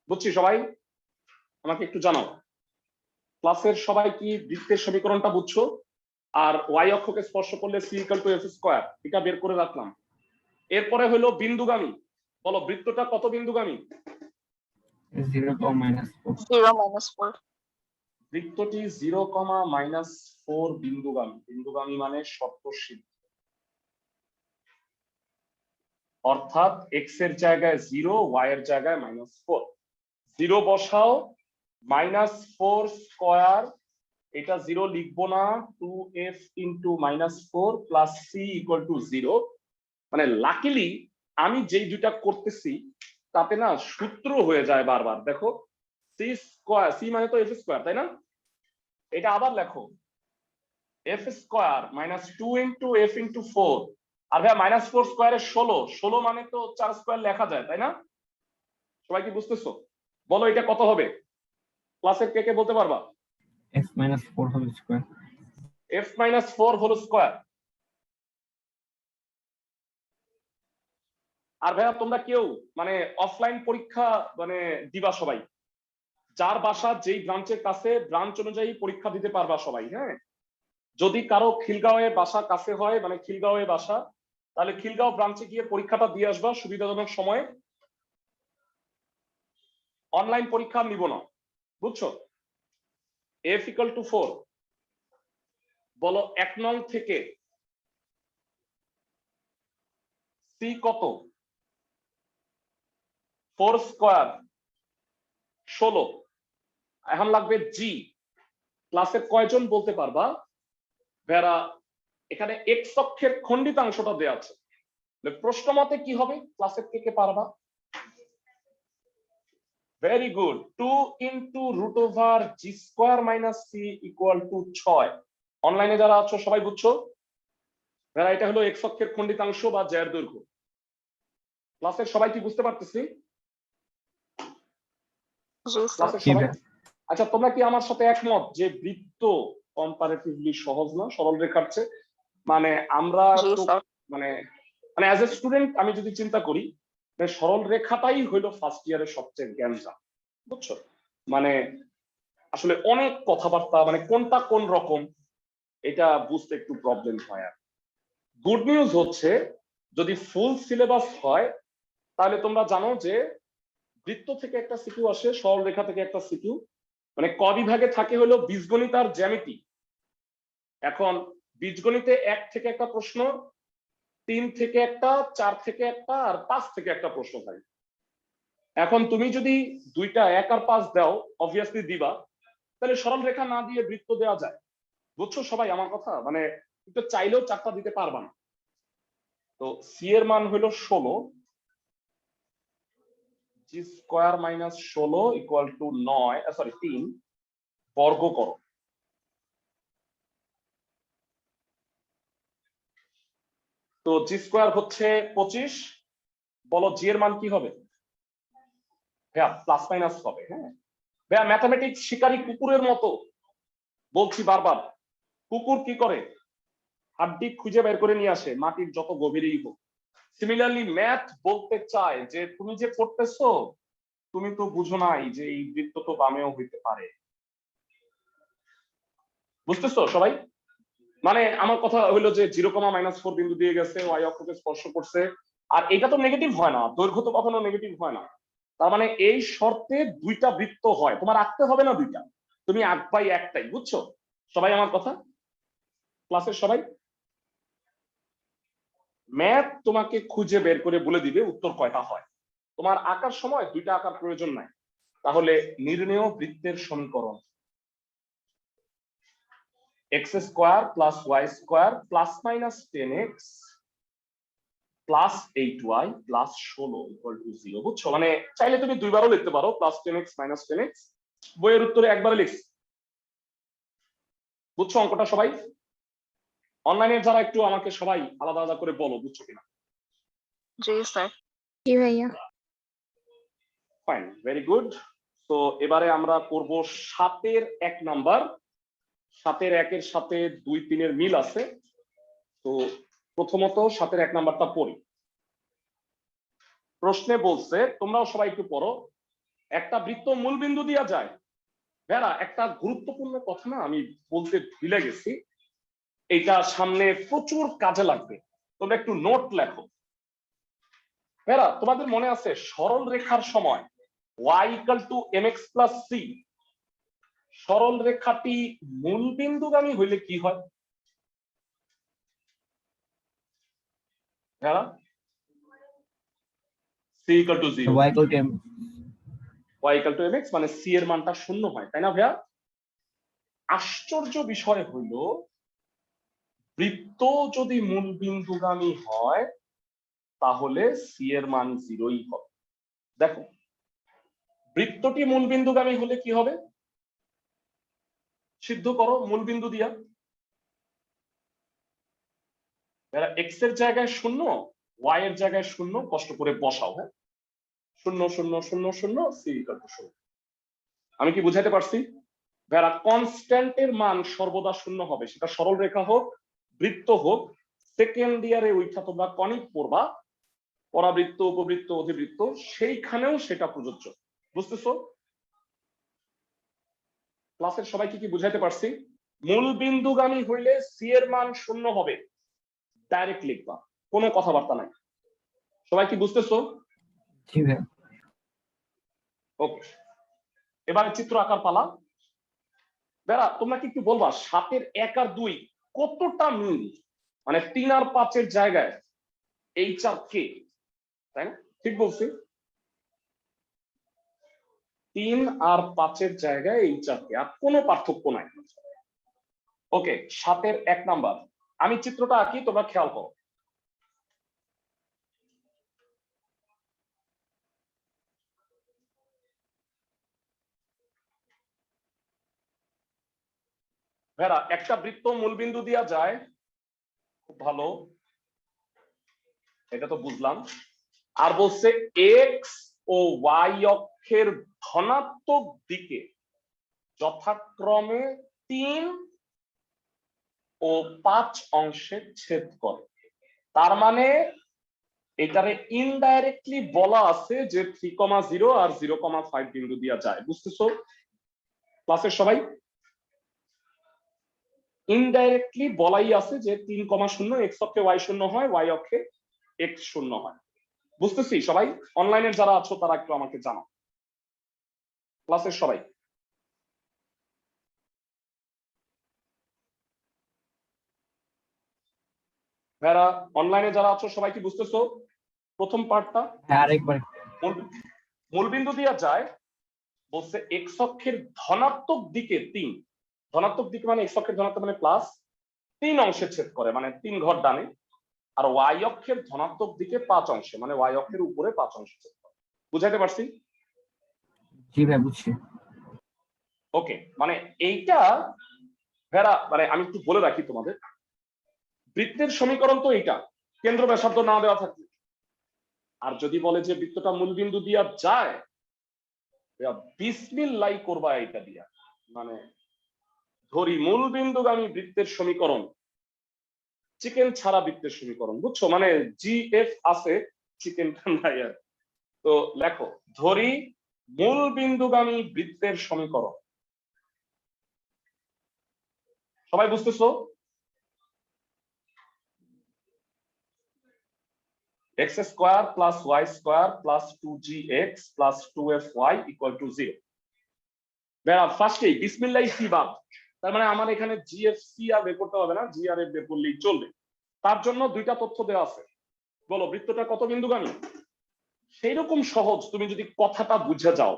বুঝছি সবাই? আমাকে একটু জানাও ক্লাসের সবাই কি বৃত্তের সমীকরণটা বুঝছো? আর ওয়াই অক্ষকে স্পর্শ করলে c equal to f square, এটা বের করে রাখলাম। এরপরে হলো বিন্দুগামী। বলো বৃত্তটা কত বিন্দুগামী? 0, -4। বৃত্তটি 0, -4 বিন্দুগামী মানে শর্ত সিদ্ধ, অর্থাৎ এক্স এর জায়গায় 0, ওয়াই এর জায়গায় -4। 0 বসাও, -4 স্কয়ার, এটা 0 লিখবো না, 2f into -4 plus c equal to 0। মানে লাকিলি আমি যেই দুইটা করতেছি তাতে না সূত্র হয়ে যায় বারবার। দেখো, সি স্কয়ার, সি মানে তো এফ স্কয়ার, তাই না? এটা আবার লেখো, F square -2 into F into 4, আর ভাই -4 স্কয়ারে 16 মানে তো 4 স্কয়ার লেখা যায়, তাই না? সবাই কি বুঝতেছো? বলো এটা কত হবে? ক্লাসের কে কে বলতে পারবা? x - 4 whole square. f minus 4 whole square. আর ভাইয়া তোমরা কেউ মানে অফলাইন পরীক্ষা মানে দিবা সবাই, যার বাসা যেই ব্রাঞ্চের কাছে ব্রাঞ্চ অনুযায়ী পরীক্ষা দিতে পারবা সবাই। হ্যাঁ, যদি কারো খিলগাঁওয়ে বাসা কাছে হয় মানে খিলগাঁওয়ে বাসা, তাহলে খিলগাঁও ব্রাঞ্চে গিয়ে পরীক্ষাটা দিয়ে আসবা সুবিধাজনক সময়ে। অনলাইন পরীক্ষা নিব না, বুঝছো? f ইকুয়াল টু 4 বলো 1 নং থেকে c কত? 4 স্কয়ার 16। এখন লাগবে g। ক্লাসের কয়জন বলতে পারবা ভেরা এখানে x অক্ষের খণ্ডিতাংশটা দেয়া আছে, প্রশ্ন মতে কি হবে? ক্লাসের কে কে পারবা? Very good. 2 into root over g square minus c equal to 6। অনলাইনে যারা আছো সবাই বুঝছো ভেরা এটা হলো x অক্ষের খণ্ডিতাংশ বা জ্যার দৈর্ঘ্য। ক্লাসের সবাই কি বুঝতে পারতেছি? জি স্যার। ক্লাসের সবাই? আচ্ছা, তোমরা কি আমার সাথে একমত যে বৃত্ত কম্পারেটিভলি সহজ না সরল রেখার চেয়ে? মানে আমরা জি তো স্যার। মানে মানে অ্যাজ এ স্টুডেন্ট আমি যদি চিন্তা করি, সরল রেখাটাই হইলো ফার্স্ট ইয়ারের সবচেয়ে জ্ঞানজাম, বুঝছো? মানে আসলে অনেক কথাবার্তা মানে কোনটা কোন রকম এটা বুঝতে একটু প্রবলেম হয়। আর গুড নিউজ হচ্ছে যদি ফুল সিলেবাস হয় তাহলে তোমরা জানো যে বৃত্ত থেকে একটা সিকিউ আসে, সরল রেখা থেকে একটা সিকিউ, মানে ক বিভাগে থাকে হলো বীজগণিত আর জ্যামিতি। এখন বীজগণিতে 1 থেকে একটা প্রশ্ন, 3 থেকে একটা, 4 থেকে একটা আর 5 থেকে একটা প্রশ্ন থাকে। এখন তুমি যদি দুইটা 1 আর 5 দাও অবভিয়াসলি দিবা, তাহলে সরল রেখা না দিয়ে বৃত্ত দেওয়া যায়, বুঝছো সবাই আমার কথা? মানে একটু চাইলেও 4টা দিতে পারবা না। তো সি এর মান হলো 16, জি স্কয়ার মাইনাস 16 ইকুয়াল টু 3 বর্গ করো। তো জি স্কয়ার হচ্ছে 25। বলো জি এর মান কি হবে? ভাইয়া প্লাস মাইনাস হবে। হ্যাঁ ভাইয়া, ম্যাথমেটিক্স শিকারী কুকুরের মতো বলছি বারবার। কুকুর কি করে? হাড্ডি খুঁজে বের করে নিয়ে আসে, মাটির যত গভীরেই হোক। সিমিলারলি ম্যাথ বলতে চায় যে তুমি যে করতেছো তুমি তো বুঝো নাই যে এই বৃত্ত তো বামেও হইতে পারে। বুঝতেছো সবাই? মানে আমার কথা হইলো যে 0,-4 বিন্দু দিয়ে গেছে, ওয়াই অক্ষকে স্পর্শ করছে, আর এটা তো নেগেটিভ হয় না, দৈর্ঘ্য তো কখনো নেগেটিভ হয় না। তার মানে এই শর্তে দুইটা বৃত্ত হয়, তোমার আঁকতে হবে না দুইটা, তুমি আঁকবাই একটাই। বুঝছো সবাই আমার কথা? ক্লাসের সবাই? ম্যাথ তোমাকে খুঁজে বের করে বলে দিবে উত্তর কয়টা হয়, তোমার আঁকার সময় দুইটা আঁকার প্রয়োজন নাই। তাহলে নির্ণেয় বৃত্তের সমীকরণ x square plus y square plus minus 10x plus 8y plus 16 equal to 0। বুঝছো? মানে চাইলে তুমি দুইবারও লিখতে পারো, প্লাস 10x মাইনাস 10x। বইয়ের উত্তরে একবারে লিখছি। বুঝছো অঙ্কটা সবাই? অনলাইনে যারা একটু আমাকে সবাই আলাদা আলাদা করে বলো বুঝছো কিনা। জি স্যার। জি ভাইয়া। Fine, very good. তো এবারে আমরা করব 7-এর 1 নাম্বার। 7-এর 1-এর সাথে 2-3-এর মিল আছে। তো প্রথমত 7-এর 1 নাম্বারটা পড়ি। প্রশ্নে বলছে, তোমরাও সবাই একটু পড়ো, একটা বৃত্ত মূলবিন্দু দেয়া যায়। ভেরা একটা গুরুত্বপূর্ণ কথা না আমি বলতে ভুলে গেছি, এটা সামনে প্রচুর কাজে লাগবে, তোমরা একটু নোট লেখো। ভেরা তোমাদের মনে আছে সরল রেখার সময় y equal to mx plus c, সরল রেখাটি মূলবিন্দুগামী হইলে কি হয়? ভেরা c equal to 0, y equal to m y equal to mx মানে c এর মানটা শূন্য হয়, তাই না ভাইয়া? আশ্চর্য বিষয় হইল বৃত্ত যদি মূলবিন্দুগামী হয় তাহলে c এর মান 0ই হবে। দেখো বৃত্তটি মূলবিন্দুগামী হলে কি হবে সিদ্ধ করো মূলবিন্দু দিয়া। এক্স এর জায়গায় 0, ওয়াই এর জায়গায় 0, কষ্ট করে বসাও। হ্যাঁ 0 0 0 0 c ইকুয়াল টু 0। আমি কি বুঝাইতে পারছি? যারা কনস্ট্যান্টের মান সর্বদা শূন্য হবে, সেটা সরল রেখা হোক, বৃত্ত হোক, সেকেন্ড ইয়ারে ওইটা তোমরা কনিক পড়বা, পরাবৃত্ত, উপবৃত্ত, অধিবৃত্ত, সেইখানেও সেটা প্রযোজ্য। বুঝতেছো? ক্লাসের সবাই কি বুঝাইতে পারছি? মূল বিন্দুগামী হইলে সি এর মান শূন্য হবে, ডাইরেক্ট লিখবা, কোনো কথাবার্তা নাই। সবাই কি বুঝতেছো? জি ভাইয়া। ওকে, এবারে চিত্র আঁকার পালা। বেড়া, তোমরা কি একটু বলবা 7 1 আর 2 কতটা মিল? মানে 3 আর 5 জায়গায় এইচ আর কে, তাই না? ঠিক বলছি? 3 আর 5 জায়গায় এইচ আর কে, আর কোনো পার্থক্য নাই। ওকে, 7 1 নাম্বার, আমি চিত্রটা আঁকি, তোমরা খেয়াল করো। ভেড়া, একটা বৃত্ত মূলবিন্দু দিয়া যায়, খুব ভালো, এটা তো বুঝলাম। আর বলছে এক্স ও ওয়াই অক্ষের ধনাত্মক দিকে যথাক্রমে 3 ও 5 অংশে ছেদ করে। তার মানে এটারে ইনডাইরেক্টলি বলা আছে যে 3,0 আর 0,5 বিন্দু দিয়া যায়। বুঝতেছো ক্লাসের সবাই? ইনডাইরেক্টলি বলাই আছে যে 3,0 এক্স অক্ষে ওয়াই শূন্য হয়, ওয়াই অক্ষে এক্স শূন্য হয়। বুঝতেছি সবাই? অনলাইনে যারা আছো তারা একটু আমাকে জানাও, ক্লাসের সবাই। ভাইরা অনলাইনে যারা আছো সবাই কি বুঝতেছো প্রথম পার্টটা? হ্যাঁ, আরেকবার। মূলবিন্দু দিয়া যায়, বলছে এক্স অক্ষের ধনাত্মক দিকে 3, ধনাত্মক দিকে মানে এক্স অক্ষের ধনাত্মক মানে প্লাস, 3 অংশে ছেদ করে, মানে 3 ঘর ডানে। আর ওয়াই অক্ষের ধনাত্মক দিকে 5 অংশে, মানে ওয়াই অক্ষের উপরে 5 অংশে ছেদ করে। বুঝাইতে পারছি? জি ভাই, বুঝছি। ওকে, মানে এইটা ভেড়া, মানে আমি একটু বলে রাখি তোমাদের, বৃত্তের সমীকরণ তো এইটা, কেন্দ্র ব্যাসার্ধ না দেওয়া থাকলে। আর যদি বলে যে বৃত্তটা মূলবিন্দু দিয়া যায়, বিসমিল্লাহ করবা এটা দিয়া, মানে ধরি মূলবিন্দুগামী বৃত্তের সমীকরণ চিকেন ছাড়া বৃত্তের সমীকরণ, বুঝছো? মানে জিএফ আছে, চিকেনটা নাই আর। তো লেখো, ধরি মূলবিন্দুগামী বৃত্তের সমীকরণ। সবাই বুঝতেছো? X square plus y square plus 2gx plus 2fy equal to 0। ফার্স্টে বিসমিল্লাহ সি বাদ, তার মানে আমার এখানে জিএফসি আর বের করতে হবে না, জি আর এফ বের করলেই চলবে। তার জন্য দুইটা তথ্য দেওয়া আছে। বলো বৃত্তটা কত বিন্দুগামী? সেই রকম সহজ, তুমি যদি কথাটা বুঝে যাও,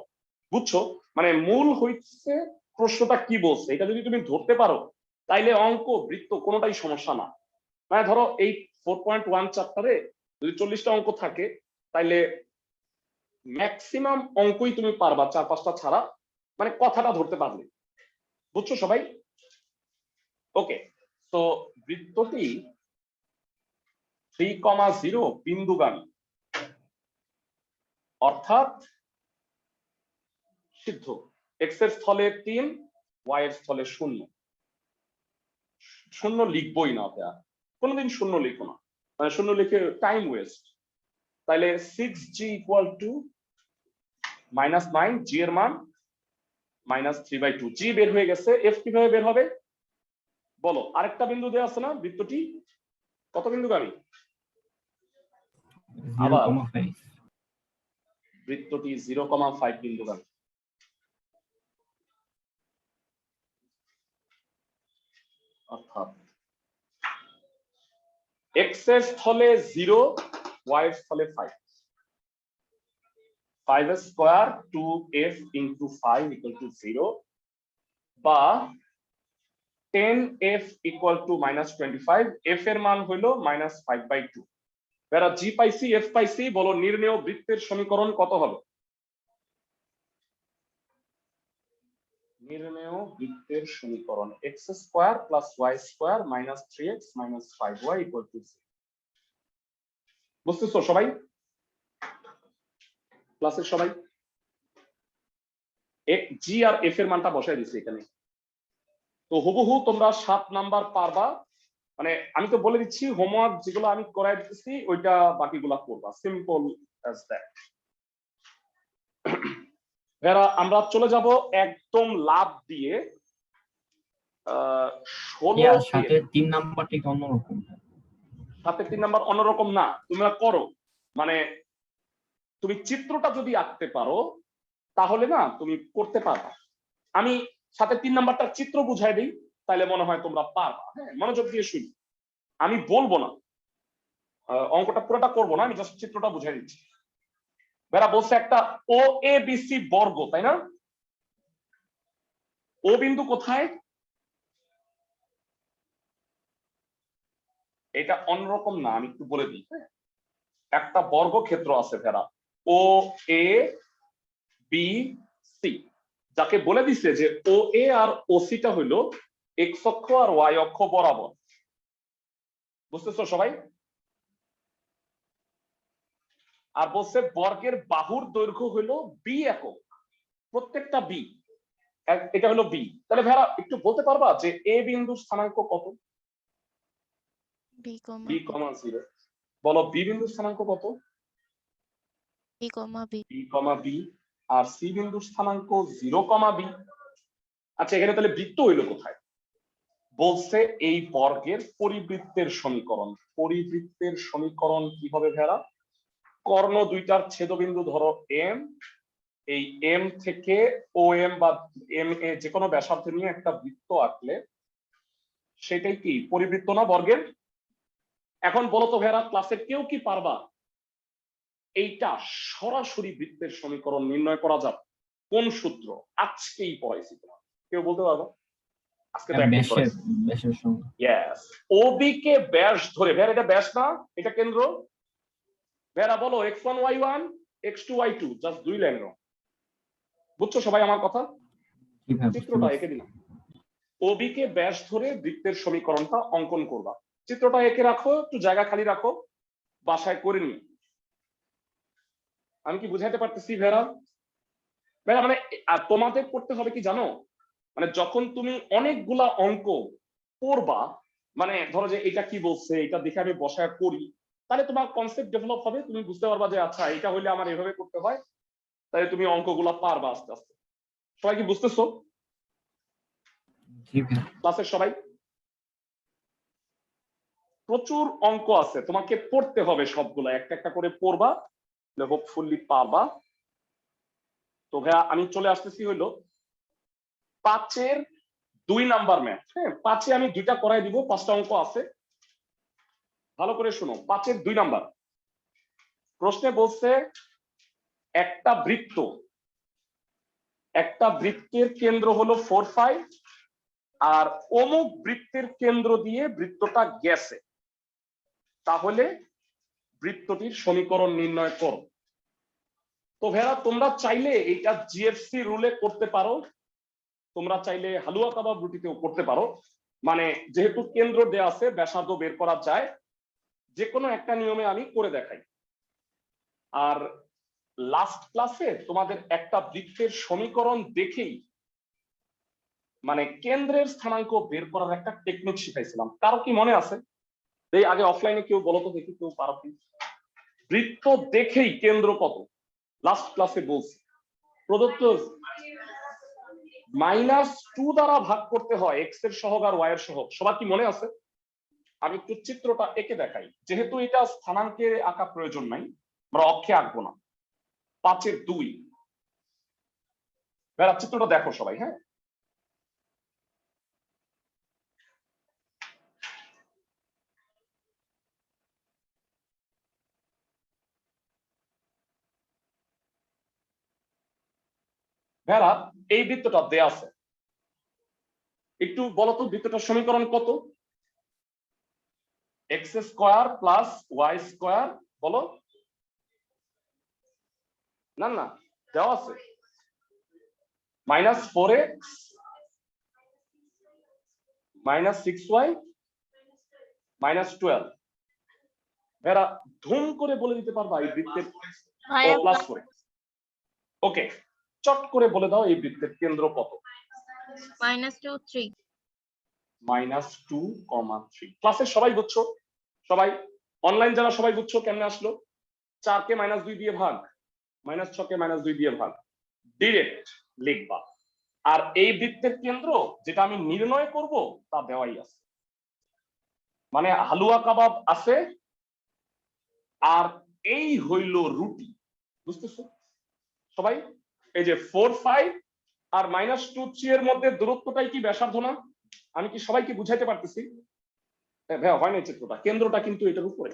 বুঝছো? মানে মূল হইছে প্রশ্নটা কি বলছে, এটা যদি তুমি ধরতে পারো, তাইলে অঙ্ক বৃত্ত কোনোটাই সমস্যা না। মানে ধরো এই 4.1 চ্যাপ্টারে যদি 40টা অঙ্ক থাকে, তাইলে ম্যাক্সিমাম অঙ্কই তুমি পারবা, 4-5টা ছাড়া, মানে কথাটা ধরতে পারলে। বুঝছো সবাই? ওকে, তো বৃত্তটি 3,0 বিন্দুগামী, অর্থাৎ সিদ্ধ। এক্স এর স্থলে 3, ওয়াই এর স্থলে 0। শূন্য লিখবই না, কোনোদিন শূন্য লিখো না, মানে শূন্য লিখে টাইম ওয়েস্ট। তাহলে 6g ইকুয়াল টু -9, জি এর মান -3/2, জি বের হয়ে গেছে। এফ কিভাবে বের হবে বলো? আরেকটা বিন্দু দেওয়া আছে না, বৃত্তটি কত বিন্দুগামী? আবার 0,5। বৃত্তটি 0,5 বিন্দুগামী। অর্থাৎ এক্স এর স্থলে 0, ওয়াই এর স্থলে 5, 5 square 2f into 5 equal to 0, বা 10f ইকুয়াল টু -25, f এর মান হইলো -5/2। যারা জি পাইছি, এফ পাইছি, বলো নির্ণেয় বৃত্তের সমীকরণ কত হবে? নির্ণেয় বৃত্তের সমীকরণ x square plus y square minus 3x minus 5y equal to 0। বুঝতেছো সবাই? ক্লাসের সবাই? জি আর এফ এর মানটা বসাই দিচ্ছি এখানে, তো হুবহু তোমরা 7 নাম্বার পারবা, মানে আমি তো বলে দিচ্ছি হোমওয়ার্ক যেগুলো আমি করাই দিচ্ছি ওইটা বাকিগুলা করবা, সিম্পল অ্যাজ দ্যাট। এরা আমরা চলে যাব একদম লাভ দিয়ে 16 ইয়া সাথে 3 নাম্বারটা একটু অন্যরকম। সাথে 3 নাম্বার অন্যরকম না, তোমরা করো, মানে তুমি চিত্রটা যদি আঁকতে পারো তাহলে না তুমি করতে পারবা। আমি সাথে 3 নাম্বারটা চিত্র বুঝাই দিই, তাহলে মনে হয় তোমরা পারবা। হ্যাঁ, মনোযোগ দিয়ে শুনি, আমি বলবো না, অঙ্কটা পুরোটা করবো না, আমি জাস্ট চিত্রটা বুঝাই দিচ্ছি। বেরা বলছে একটা ও এ বি সি বর্গ, তাই না? ও বিন্দু কোথায়? এটা অন্যরকম না, আমি একটু বলে দিই। একটা বর্গক্ষেত্র আছে ভেরা, ও এ বি সি, যাকে বলে দিছে যে ও এ আর ও সিটা হইলো এক্স অক্ষ আর ওয়াই অক্ষ বরাবর। বুঝতেছো সবাই? আর বলছে বর্গের বাহুর দৈর্ঘ্য হইলো বি একক, প্রত্যেকটা বি, এটা হলো বি। তাহলে ভেরা একটু বলতে পারবা যে এ বিন্দুর স্থানাঙ্ক কত? B comma B comma 0। বলো বি বিন্দুর স্থানাঙ্ক কত? B comma B. B comma B. আর সি বিন্দুর স্থানাঙ্ক 0 কমা বি। আচ্ছা, এখানে তাহলে বৃত্ত হইলো কোথায়? বলছে এই বর্গের পরিবৃত্তের সমীকরণ। পরিবৃত্তের সমীকরণ কি হবে ভেরা? কর্ণ দুইটার ছেদবিন্দু ধরো এম, এই এম থেকে ও এম বা এম এ যে কোনো ব্যাসার্ধ নিয়ে একটা বৃত্ত আঁকলে সেটাই কি পরিবৃত্ত না বর্গের? এখন বলো তো ভেরা, ক্লাসের কেউ কি পারবা এইটা সরাসরি বৃত্তের সমীকরণ নির্ণয় করা যাবে? কোন সূত্র? আজকেই পড়াইছি তোমার, কেউ বলতে পারবো? আজকে তো একদিন ব্যাসের পড়াইছি। ব্যাসের সঙ্গে ইয়েস, ওবি কে ব্যাস ধরে, ভেরা এটা ব্যাস না, এটা কেন্দ্র। ভেরা বলো x1 y1 x2 y2, just 2 line. বুঝছো সবাই আমার কথা? কিভাবে বুঝতে চিত্রটা পারছি? এঁকে দিলাম। ওবি কে ব্যাস ধরে বৃত্তের সমীকরণটা অঙ্কন করবা। চিত্রটা এঁকে রাখো, একটু জায়গা খালি রাখো, বাসায় করে নিও। আমি কি বুঝাইতে পারতেছি ভেরা? ভেরা মানে আর তোমাদের করতে হবে কি জানো, মানে যখন তুমি অনেকগুলা অঙ্ক করবা, মানে ধরো যে এটা কি বলছে, এটা দেখে আমি বসায় করি, তাহলে তোমার কনসেপ্ট ডেভেলপ হবে, তুমি বুঝতে পারবা যে আচ্ছা এটা হইলে আমার এভাবে করতে হয়, তাহলে তুমি অঙ্কগুলা পারবা আস্তে আস্তে। সবাই কি বুঝতেছো? জি ভাইয়া। ক্লাসের সবাই? প্রচুর অঙ্ক আছে, তোমাকে পড়তে হবে সবগুলা, একটা একটা করে পড়বা, হোপফুলি পারবা। তো ভাইয়া আমি চলে আসতেছি হইলো 5-এর 2 নাম্বার ম্যাথ। হ্যাঁ, 5-এ আমি 2টা করাই দিব, 5টা অঙ্ক আছে, ভালো করে শোনো। 5-এর 2 নাম্বার প্রশ্নে বলছে একটা বৃত্ত, একটা বৃত্তের কেন্দ্র হলো 4-5, আর অমুক বৃত্তের কেন্দ্র দিয়ে বৃত্তটা গেছে, তাহলে বৃত্তটির সমীকরণ নির্ণয় করো। তো ভাইয়া তোমরা চাইলে এটা জিএফসি রুলে করতে পারো, তোমরা চাইলে হালুয়া কাবাব রুটিতেও করতে পারো, মানে যেহেতু কেন্দ্র দেয়া আছে ব্যাসার্ধ বের করা যায়, যে কোনো একটা নিয়মে আমি করে দেখাই। আর লাস্ট ক্লাসে তোমাদের একটা বৃত্তের সমীকরণ দেখেই মানে কেন্দ্রের স্থানাঙ্ক বের করার একটা টেকনিক শিখাইছিলাম, কারো কি মনে আছে? এই আগে অফলাইনে কেউ বলো তো দেখি, কেউ পারো কি? বৃত্ত দেখেই কেন্দ্র কত লাস্ট ক্লাসে বলছি, প্রদত্ত -2 দ্বারা ভাগ করতে হয় এক্স এর সহগ আর ওয়াই এর সহগ। সবার কি মনে আছে? আমি একটু চিত্রটা এঁকে দেখাই, যেহেতু এটা স্থানাঙ্কে আঁকা প্রয়োজন নাই, আমরা অক্ষে আঁকবো না। 5-এর 2 ভাইয়া চিত্রটা দেখো সবাই। হ্যাঁ, ভাইয়া এই বৃত্তটা দেয়া আছে, একটু বলো তো বৃত্তটার সমীকরণ কত? X square plus y square, বলো। না না, দেওয়া আছে -4x -6y -12। ভেরা ধুম করে বলে দিতে পারবা এই বৃত্তের প্লাস করে? ওকে, চট করে বলে দাও এই বৃত্তের কেন্দ্র কত? -2 3 -2,3। ক্লাসের সবাই বুঝছো? সবাই অনলাইন যারা সবাই বুঝছো কেমনে আসলো? 4 কে -2 দিয়ে ভাগ, -6 কে -2 দিয়ে ভাগ, ডিরেক্ট লিখবা। আর এই বৃত্তের কেন্দ্র যেটা আমি নির্ণয় করব তা দেওয়াই আছে, মানে হালুয়া কাবাব আছে আর এই হইল রুটি। বুঝতেছো সবাই? এই যে 4, 5 আর -2, 3 এর মধ্যে দূরত্বটাই কি ব্যাসার্ধ না? আমি কি সবাইকে বুঝাইতে পারতেছি? ভাইয়া হয় না চিত্রটা, কেন্দ্রটা কিন্তু এটার উপরে।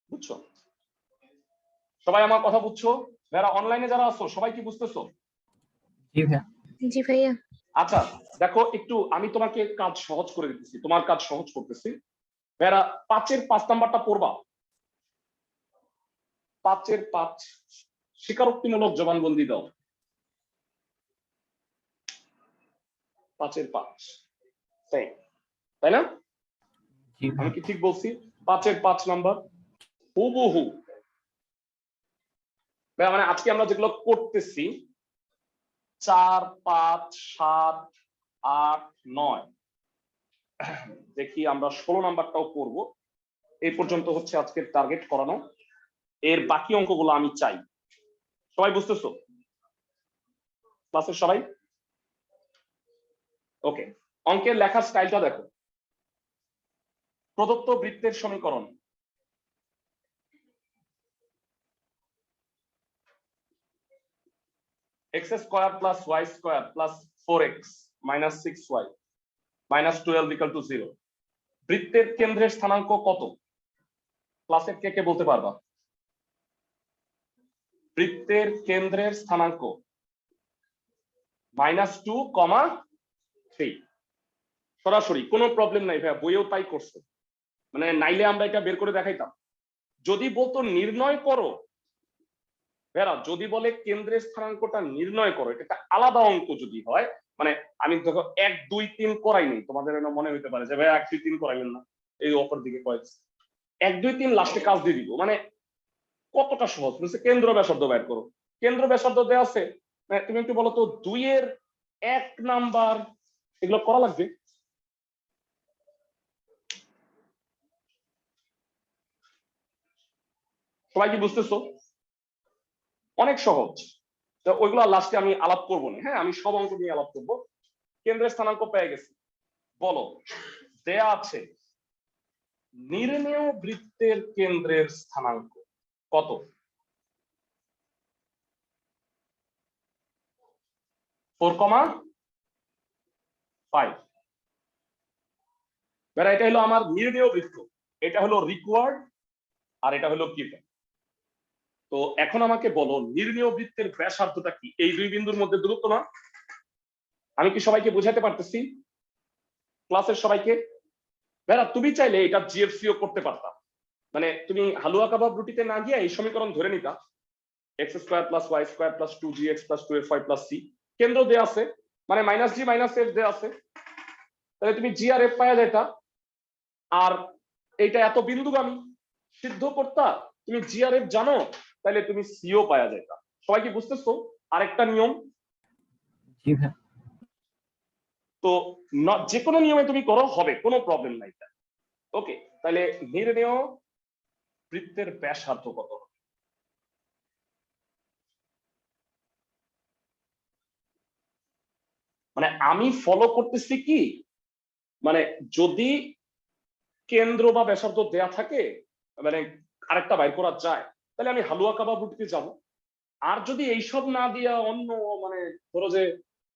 বুঝছো সবাই? আমার কথা বুঝছো? যারা অনলাইনে যারা আছো সবাই কি বুঝতেছো? জি ভাইয়া। জি ভাইয়া। আচ্ছা দেখো, একটু আমি তোমাকে কাজ সহজ করে দিতেছি, তোমার কাজ সহজ করতেছি। ভাইরা 5-এর 5 নাম্বারটা পড়বা। 5-এর 5 স্বীকারোক্তিমূলক জবানবন্দি দাও। 5-এর 5 তাই না? জি আমি ভাইয়া। কি ঠিক বলছি? 5-এর 5 নাম্বার হুবহু। মানে আজকে আমরা যেগুলো করতেছি 4, 5, 7, 8, 9, দেখি আমরা 16 নাম্বারটাও করব। এই পর্যন্ত হচ্ছে আজকের টার্গেট করানো। এর বাকি অঙ্কগুলো আমি চাই। সবাই বুঝতেছো? ক্লাসের সবাই ওকে? অঙ্কের লেখার স্টাইলটা দেখো। প্রদত্ত বৃত্তের সমীকরণ, x² + y² + 4x - 6y - 12 = 0। বৃত্তের কেন্দ্রের স্থানাঙ্ক কত? ক্লাসের কে কে বলতে পারবা? বৃত্তের কেন্দ্রের স্থানাঙ্ক -2,3। সরাসরি কোনো প্রবলেম নাই ভাইয়া, বইয়েও তাই করছে। মানে নাইলে আমরা এটা বের করে দেখাইতাম। যদি বলতো নির্ণয় করো ভাইয়া, যদি বলে কেন্দ্রের স্থানাঙ্কটা নির্ণয় করো, এটা একটা আলাদা অঙ্ক যদি হয়, মানে আমি দেখো 1, 2, 3 করাইনি, তোমাদের মনে হইতে পারে যে ভাইয়া 1, 2, 3 করাইলেন না, এই অপর দিকে কয়েছে 1, 2, 3 লাস্টে কাজ দিয়ে দিব। মানে কতটা সহজ, বলছে কেন্দ্র ব্যাসার্ধ বের করো। কেন্দ্র ব্যাসার্ধ দেওয়া আছে, তুমি একটু বলো তো 2-এর 1 নাম্বার এগুলো করা লাগবে। সবাই কি বুঝতেছো? অনেক সহজ। তো ওইগুলো লাস্টে আমি আলাপ করবো না, হ্যাঁ আমি সব অঙ্ক নিয়ে আলাপ করবো। কেন্দ্রের স্থানাঙ্ক পেয়ে গেছি, বলো দেয়া আছে নির্ণেয় বৃত্তের কেন্দ্রের স্থানাঙ্ক কত? ফোর কমা 5। এটা হলো আমার নির্ণেয় বৃত্ত, এটা হলো রিকোয়ার্ড আর এটা হলো গিভেন। তো এখন আমাকে বলো নির্ণেয় বৃত্তের ব্যাসার্ধটা কি? এই দুই বিন্দুর মধ্যে দূরত্ব না? আমি কি সবাইকে বোঝাতে পারতেছি? ক্লাসের সবাইকে? ভাইরা তুমি চাইলে এটা জিএফসিও করতে পারতাম, মানে তুমি হালুয়া কাবাব রুটিতে না গিয়ে এই সমীকরণ ধরে নিতা, x² + y² + 2gx + 2fy + c। কেন্দ্র দেয়া আছে, মানে -g - f দেয়া আছে, তাহলে তুমি জি আর এফ পাওয়া যেটা। আর এইটা এত বিন্দুগামী, সিদ্ধ করতা, তুমি জি আর এফ জানো, তাহলে তুমি সিও পাওয়া যেটা। সবাই কি বুঝতেছো? আরেকটা নিয়ম, জি ভাইয়া। তো যে কোনো নিয়মে তুমি করো, হবে, কোনো প্রবলেম নাই। ওকে, তাহলে নির্ণেয় বৃত্তের ব্যাসার্ধ কত? মানে আমি ফলো করতেছি কি, মানে যদি কেন্দ্র বা ব্যাসার্ধ দেয়া থাকে, মানে আরেকটা বাইর করা যায়, তাহলে আমি হালুয়া কাবাব রুটিতে যাব। আর যদি এইসব না দিয়া অন্য, মানে ধরো যে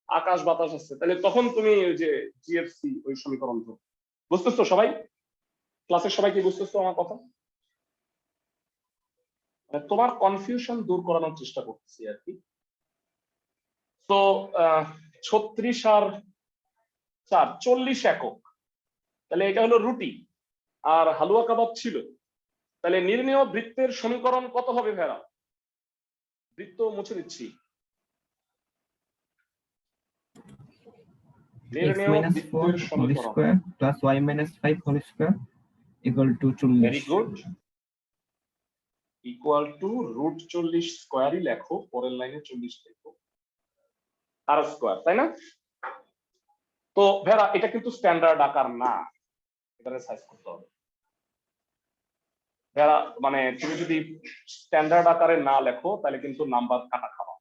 আকাশ বাতাস আছে, তাহলে তখন তুমি ওই যে জিএফসি ওই সমীকরণ ধরো। বুঝতেছো সবাই? ক্লাসের সবাই কি বুঝতেছো আমার কথা? তোমার কনফিউশন দূর করানোর চেষ্টা করতেছি আর কি। তো 36 আর 4 40 একক, তাহলে এটা হলো রুটি আর হালুয়া কাবাব ছিল। তাহলে নির্ণেয় বৃত্তের সমীকরণ কত হবে ভেড়া? বৃত্ত মুছে দিচ্ছি। x নির্ণেয় - 4 বৃত্তের whole সমীকরণ square + y - 5 whole square = 40। Very good, equal to √40 স্কোয়ারই লেখো, পরের লাইনে 40 লেখো আর স্কোয়ার, তাই না? তো ভেরা এটা কিন্তু স্ট্যান্ডার্ড আকার না, এটারে সাইজ করতে হবে। ভেরা মানে তুমি যদি স্ট্যান্ডার্ড আকারে না লেখো তাহলে কিন্তু নাম্বার কাটা খাওয়া।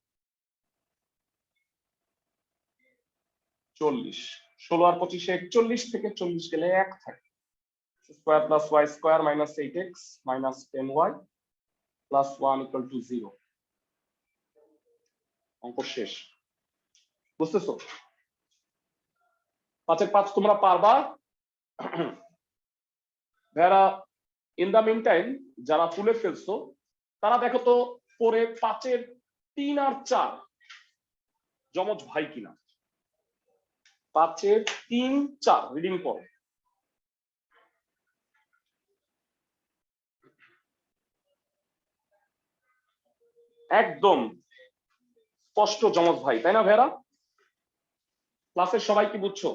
40 16 আর 25 41 থেকে 40 গেলে 1 থাকে। Square plus y square minus 8x minus 10y plus 1 equal to 0। অঙ্ক শেষ, বুঝতেছো? 5 এর 5 তোমরা পারবা। ভেরা ইন দা মিন টাইম যারা তুলে ফেলছো তারা দেখো তো পরে 5 এর 3 আর 4 যমজ ভাই কিনা। 5 এর 3 4 রিডিং করো। একদম স্পষ্ট যমজ ভাই, তাই না ভেরা? ক্লাসের সবাই কি বুঝছো?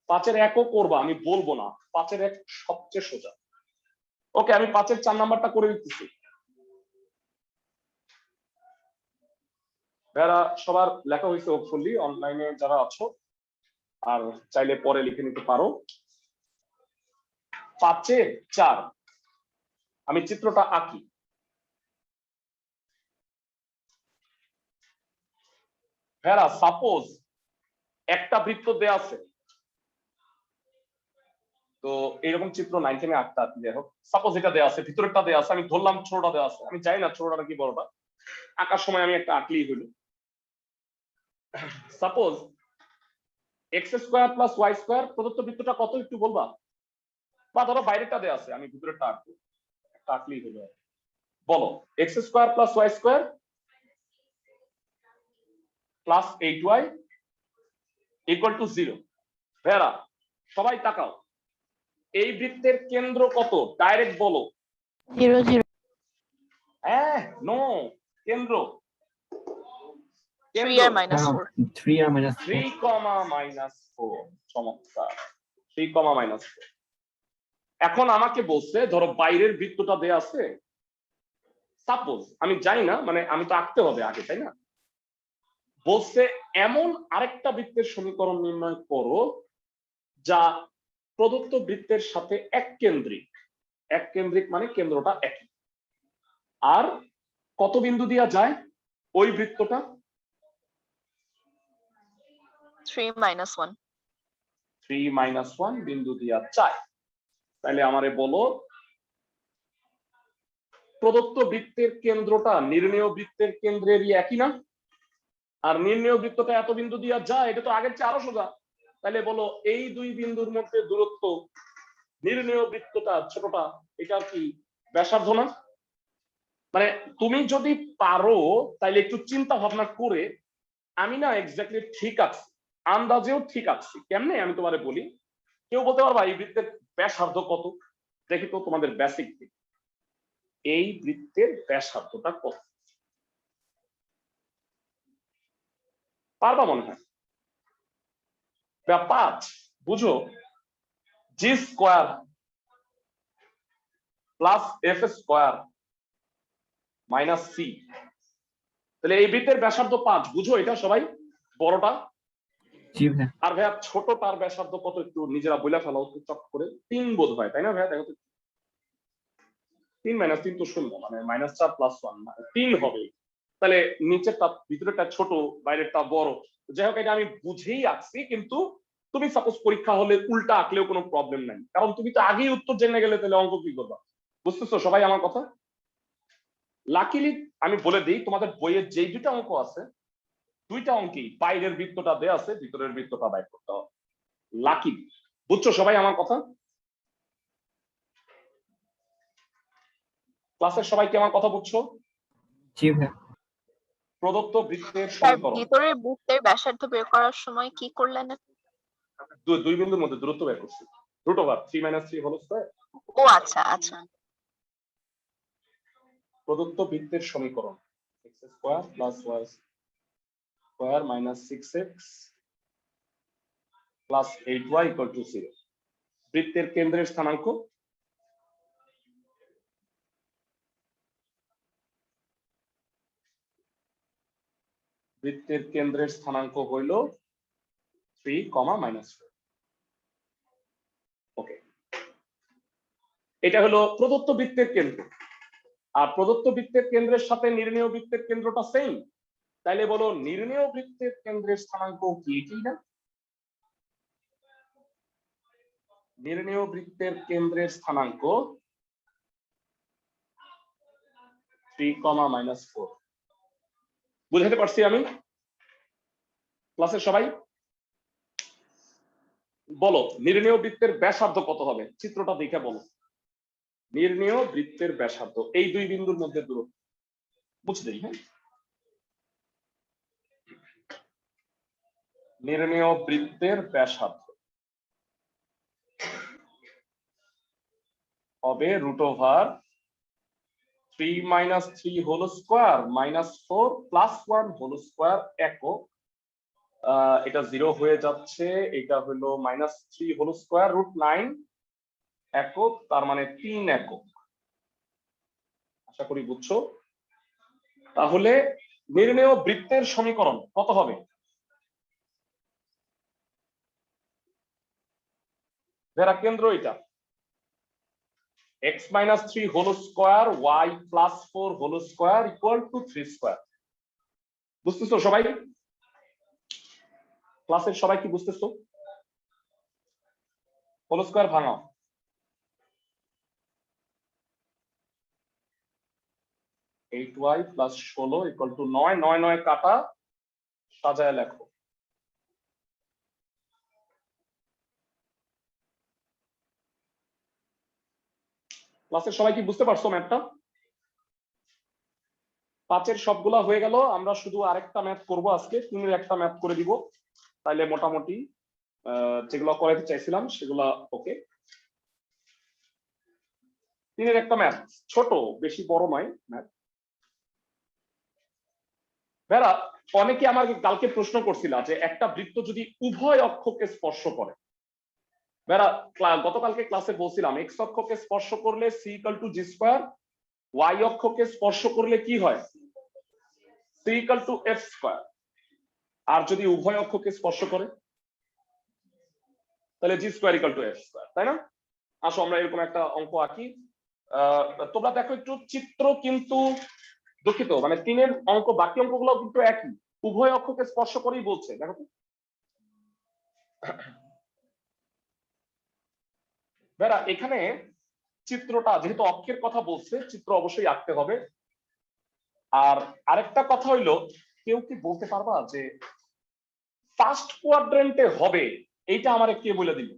5 এর 1ও করবা, আমি বলবো না। 5 এর 1 সবচেয়ে সোজা। ওকে, আমি 5 এর 4 নাম্বারটা করে দিতেছি। ভেরা সবার লেখা হয়েছে হোপফুলি, অনলাইনে যারা আছো আর চাইলে পরে লিখে নিতে পারো। 5 এর 4 আমি চিত্রটা আঁকি। ভেরা সাপোজ একটা বৃত্ত দেয়া আছে, তো এইরকম চিত্র 9 10 আঁকতে যাই হোক। সাপোজ এটা দেয়া আছে, ভিতরেরটা দেয়া আছে, আমি ধরলাম ছোটটা দেয়া আছে, আমি জানি না ছোটটা কি বড়টা, আঁকার সময় আমি একটা আঁকলেই হলো। Suppose x square plus y square প্রদত্ত বৃত্তটা কত একটু বলবা? বা ধরো বাইরেটা দেয়া আছে, আমি ভিতরেরটা আঁকবো, একটা আঁকলেই হলো। বলো x square plus y square plus 8y equal to 0। ভেরা সবাই তাকাও, এই বৃত্তের কেন্দ্র কত? ডাইরেক্ট বলো। 0 0 নো, কেন্দ্র 3 আর minus 4. 3 আর minus 4 3 কমা মাইনাস 4। চমৎকার, 3 কমা মাইনাস 4। এখন আমাকে বলছে ধরো বাইরের বৃত্তটা দেয়া আছে, সাপোজ আমি জানি না, মানে আমি তো আঁকতে হবে আগে, তাই না? বলছে এমন আরেকটা বৃত্তের সমীকরণ নির্ণয় করো যা প্রদত্ত বৃত্তের সাথে এক কেন্দ্রিক। এক কেন্দ্রিক মানে কেন্দ্রটা একই। আর কত বিন্দু দিয়া যায় ওই বৃত্তটা? 3 minus 1. 3 মাইনাস 1 বিন্দু দিয়া যায়। তাহলে আমারে বলো প্রদত্ত বৃত্তের কেন্দ্রটা নির্ণেয় বৃত্তের কেন্দ্রেরই একই না? আর নির্ণেয় বৃত্তটা এত বিন্দু দিয়া যায়, এটা তো আগের চেয়ে আরো সোজা। তাহলে বলো এই দুই বিন্দুর মধ্যে দূরত্ব নির্ণেয় বৃত্তটা ছোটটা, এটা কি ব্যাসার্ধ না? মানে তুমি যদি পারো তাইলে একটু চিন্তা ভাবনা করে, আমি না এক্স্যাক্টলি ঠিক আছি, আন্দাজেও ঠিক আছি। কেমনে আমি তোমারে বলি, কেউ বলতে পারবা এই বৃত্তের ব্যাসার্ধ কত? দেখি তো তোমাদের বেসিক দিক, এই বৃত্তের ব্যাসার্ধটা কত পারবা মনে হয়? 5 বুঝো, G square plus F square minus C. তাহলে এই বৃত্তের ব্যাসার্ধ 5, বুঝো এটা সবাই বড়টা। জি ভাই। আর ভাইয়া ছোটটার ব্যাসার্ধ কত একটু নিজেরা বইলা ফেলো চক করে। 3 বোধ হয়, তাই না ভাইয়া? দেখো তো 3 মাইনাস 3 তো 0, মানে -4 প্লাস 1 মানে 3 হবে। তাহলে নিচেরটা ভিতরেরটা ছোট, বাইরেরটা বড়। যাই হোক, এটা আমি বুঝেই আঁকছি, কিন্তু তুমি সাপোজ পরীক্ষা হলে উল্টা আঁকলেও কোনো প্রবলেম নাই, কারণ তুমি তো আগেই উত্তর জেনে গেলে, তাহলে অঙ্ক কি করবা? বুঝতেছো সবাই আমার কথা? লাকিলি আমি বলে দিই, তোমাদের বইয়ের যেই দুইটা অঙ্ক আছে, দুইটা অঙ্কেই বাইরের বৃত্তটা দেয়া আছে, ভিতরের বৃত্তটা বাইর করতে হবে। লাকি, বুঝছো সবাই আমার কথা? ক্লাসের সবাই কি আমার কথা বুঝছো? জি ভাই। প্রদত্ত বৃত্তের তার সমীকরণ, ভিতরের বৃত্তের ব্যাসার্ধ বের করার সময় কি করলেন? দুই বিন্দুর মধ্যে দূরত্ব বের করছি, রুট ওভার 3 - 3 হোল স্কয়ার। ও আচ্ছা আচ্ছা। প্রদত্ত বৃত্তের সমীকরণ x square plus y square minus 6x plus 8y equal to 0। বৃত্তের কেন্দ্রের স্থানাঙ্ক বৃত্তের কেন্দ্রের স্থানাঙ্ক হইল 3, -4। ওকে, এটা হলো প্রদত্ত বৃত্তের কেন্দ্র। আর প্রদত্ত বৃত্তের কেন্দ্রের সাথে নির্ণেয় বৃত্তের কেন্দ্রটা সেম, তাইলে বলো নির্ণেয় বৃত্তের কেন্দ্রের স্থানাঙ্ক কি এটাই না? নির্ণেয় বৃত্তের কেন্দ্রের স্থানাঙ্ক 3, -4। বুঝাতে পারছি আমি? ক্লাসের সবাই বলো নির্ণেয় বৃত্তের ব্যাসার্ধ কত হবে? চিত্রটা দেখে বলো। নির্ণেয় বৃত্তের ব্যাসার্ধ এই দুই বিন্দুর মধ্যে দূরত্ব বুঝতে দেই। হ্যাঁ, নির্ণেয় বৃত্তের ব্যাসার্ধ হবে √3 - 3 হোল স্কয়ার -4 + 1 হোল স্কয়ার একক। এটা 0 হয়ে যাচ্ছে, এটা হলো -3 হোল স্কয়ার √9 একক, তার মানে 3 একক। আশা করি বুঝছো। তাহলে নির্ণেয় বৃত্তের সমীকরণ কত হবে? যারা কেন্দ্র এটা x - 3 whole square y + 4 whole square = 3 square. বুঝতেছো সবাই? ক্লাসের সবাই কি বুঝতেছো? Whole square ভাঙাও। 8y + 16 = 9, 9 9 কাটা, সাজায় লেখো। ক্লাসের সবাই কি বুঝতে পারছো ম্যাথটা? 5 সবগুলা হয়ে গেল, আমরা শুধু আরেকটা ম্যাথ করব আজকে, 3 একটা ম্যাথ করে দিব, তাইলে মোটামুটি যেগুলো করাইতে চাইছিলাম সেগুলা ওকে। 3 একটা ম্যাথ, ছোট, বেশি বড় নয় ম্যাথ। ভাইরা, অনেকে আমাকে কালকে প্রশ্ন করছিল যে একটা বৃত্ত যদি উভয় অক্ষকে স্পর্শ করে, ভাইরা গতকালকে ক্লাসে বলছিলাম x অক্ষকে স্পর্শ করলে c = g², y অক্ষকে স্পর্শ করলে কি হয়? c = f²। আর যদি উভয় অক্ষকে স্পর্শ করে তাহলে g² = f², তাই না? আসো আমরা এরকম একটা অঙ্ক আঁকি। তোমরা দেখো একটু চিত্র কিন্তু দুঃখিত, মানে 3 অঙ্ক, বাকি অঙ্কগুলো কিন্তু একই, উভয় অক্ষকে স্পর্শ করেই বলছে। দেখো তো ভাইরা, এখানে চিত্রটা যেহেতু অক্ষের কথা বলছে, চিত্র অবশ্যই আঁকতে হবে। আর আরেকটা কথা হইলো, কেউ কি বলতে পারবা যে ফার্স্ট কোয়াড্রেন্টে হবে, এইটা আমারে কে বলে দিল?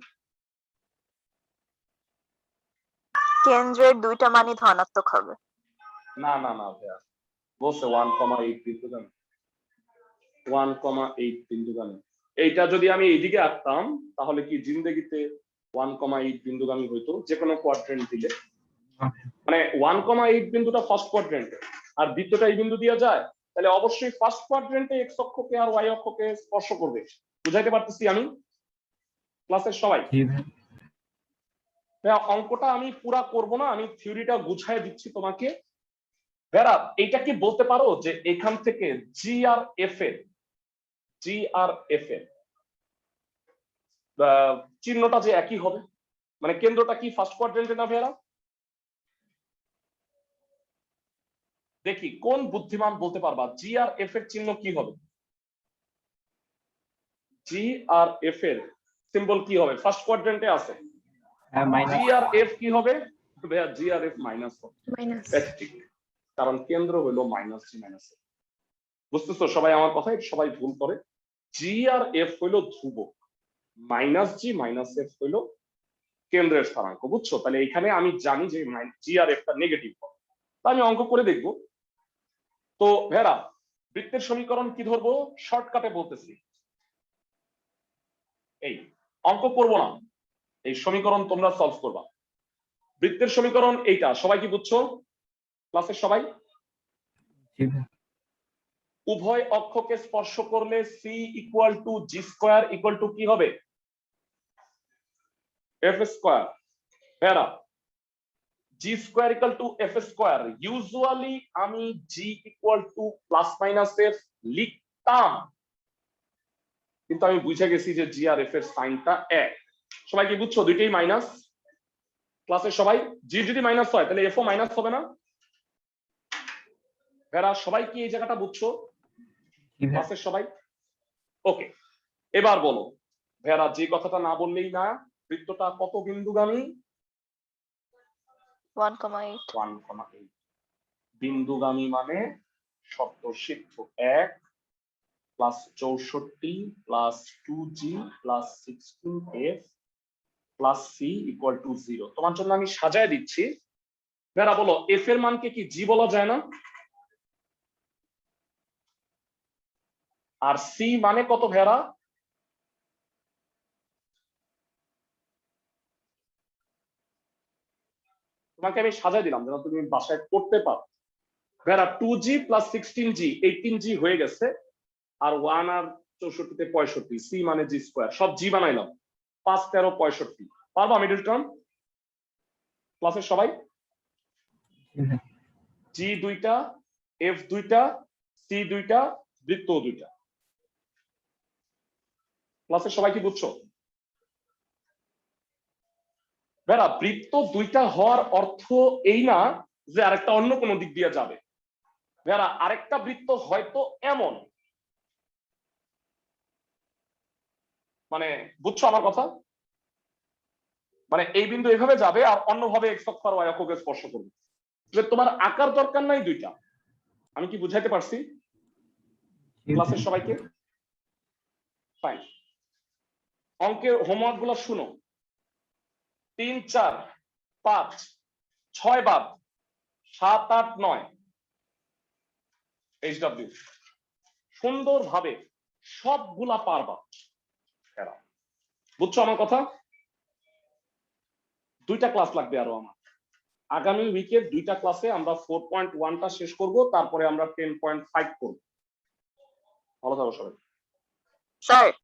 কেন্দ্রের দুইটা মানই ধনাত্মক হবে। না না না ভাইয়া, বলছে 1,8 বিন্দুগামী, 1,8 বিন্দুগামী। এইটা যদি আমি এইদিকে আঁকতাম তাহলে কি জিন্দেগিতে 1,8 বিন্দুগামী হইতো যে কোনো কোয়াড্রেন্ট দিলে? মানে 1,8 বিন্দুটা ফার্স্ট কোয়াড্রেন্টে, আর দ্বিতীয়টা এই বিন্দু দিয়ে যায়, তাহলে অবশ্যই ফার্স্ট কোয়াড্রেন্টে এক্স অক্ষকে আর ওয়াই অক্ষকে স্পর্শ করবে। বুঝাইতে পারতেছি আমি ক্লাসের সবাই? অঙ্কটা আমি পুরা করব না, আমি থিওরিটা গুছায় দিচ্ছি তোমাকে। বেরা, এইটা কি বলতে পারো যে এখান থেকে জি আর এফ এর চিহ্নটা যে একই হবে, মানে কেন্দ্রটা কি ফার্স্ট কোয়াড্রেন্টে না ভেরা? দেখি কোন বুদ্ধিমান বলতে পারবা জি আর এফ এর চিহ্ন কি হবে? জি আর এফ এর সিম্বল কি হবে? ফার্স্ট কোয়াড্রেন্টে আছে, জি আর এফ কি হবে? জি আর এফ মাইনাস হবে, ঠিক, কারণ কেন্দ্র হলো -g - f। বুঝতেছো সবাই আমার কথা? সবাই ভুল করে। জি আর এফ হইলো ধ্রুবক, -g - f হইলো কেন্দ্রের স্থানাঙ্ক। বুঝছো? তাহলে এখানে আমি জানি যে জি আর এফ টা নেগেটিভ হবে, তা আমি অঙ্ক করে দেখবো। তো ভেরা, বৃত্তের সমীকরণ কি ধরবো? শর্টকাটে বলতেছি, এই অঙ্ক করবো না, এই সমীকরণ তোমরা সলভ করবা। বৃত্তের সমীকরণ এইটা, সবাই কি বুঝছো ক্লাসের সবাই? উভয় অক্ষকে স্পর্শ করলে c = g² কি হবে? f²। ভেরা, g² = f², ইউজুয়ালি আমি g = ± f লিখতাম, কিন্তু আমি বুঝে গেছি যে জি আর এফ এর সাইনটা এক। সবাই কি বুঝছো? দুইটাই মাইনাস। ক্লাসের সবাই জি যদি মাইনাস হয় তাহলে এফ ও মাইনাস হবে না? এরা সবাই কি এই জায়গাটা বুঝছো? ক্লাসের সবাই ওকে। এবার বলো ভেরা, যে কথাটা না বললেই না, বৃত্তটা কত বিন্দুগামী? 1,8 1,8 বিন্দুগামী মানে শর্তসিদ্ধ 1 plus 64 plus 2g plus 16f plus c equal to 0। তোমার জন্য আমি সাজায় দিচ্ছি। ভেরা বলো এফ এর মানকে কি জি বলা যায় না? আর সি মানে কত ভেরা? তোমাকে আমি সাজায় দিলাম যেন তুমি বাসায় করতে পারো। ভেরা 2g প্লাস 16g 18g হয়ে গেছে, আর 1 আর 64 তে 65, সি মানে জি স্কয়ার, সব জি বানাইলাম, 5 13 65। পারবা মিডল টার্ম? ক্লাসের সবাই জি দুইটা, এফ দুইটা, সি দুইটা, বৃত্ত দুইটা। ক্লাসের সবাই কি বুঝছো? ভেরা বৃত্ত দুইটা হওয়ার অর্থ এই না যে আরেকটা অন্য কোনো দিক দিয়ে যাবে। ভেরা আরেকটা বৃত্ত হয়তো এমন, মানে বুঝছো আমার কথা? মানে এই বিন্দু এইভাবে যাবে আর অন্যভাবে এক্স অক্ষ আর ওয়াই অক্ষকে স্পর্শ করবে। তোমার আকার দরকার নাই দুইটা। আমি কি বুঝাইতে পারছি ক্লাসের সবাইকে? ফাইন। অঙ্কের হোমওয়ার্ক গুলো শুনো। 3 4 5 6 বাদ 7 8 9 এইচডব্লিউ সুন্দরভাবে সবগুলা পারবা। বুঝছো আমার কথা? দুইটা ক্লাস লাগবে আরো আমার। আগামী উইকের দুইটা ক্লাসে আমরা 4.1টা শেষ করব, তারপরে আমরা 10.5 করব। ভালো থাকো সবাই। স্যার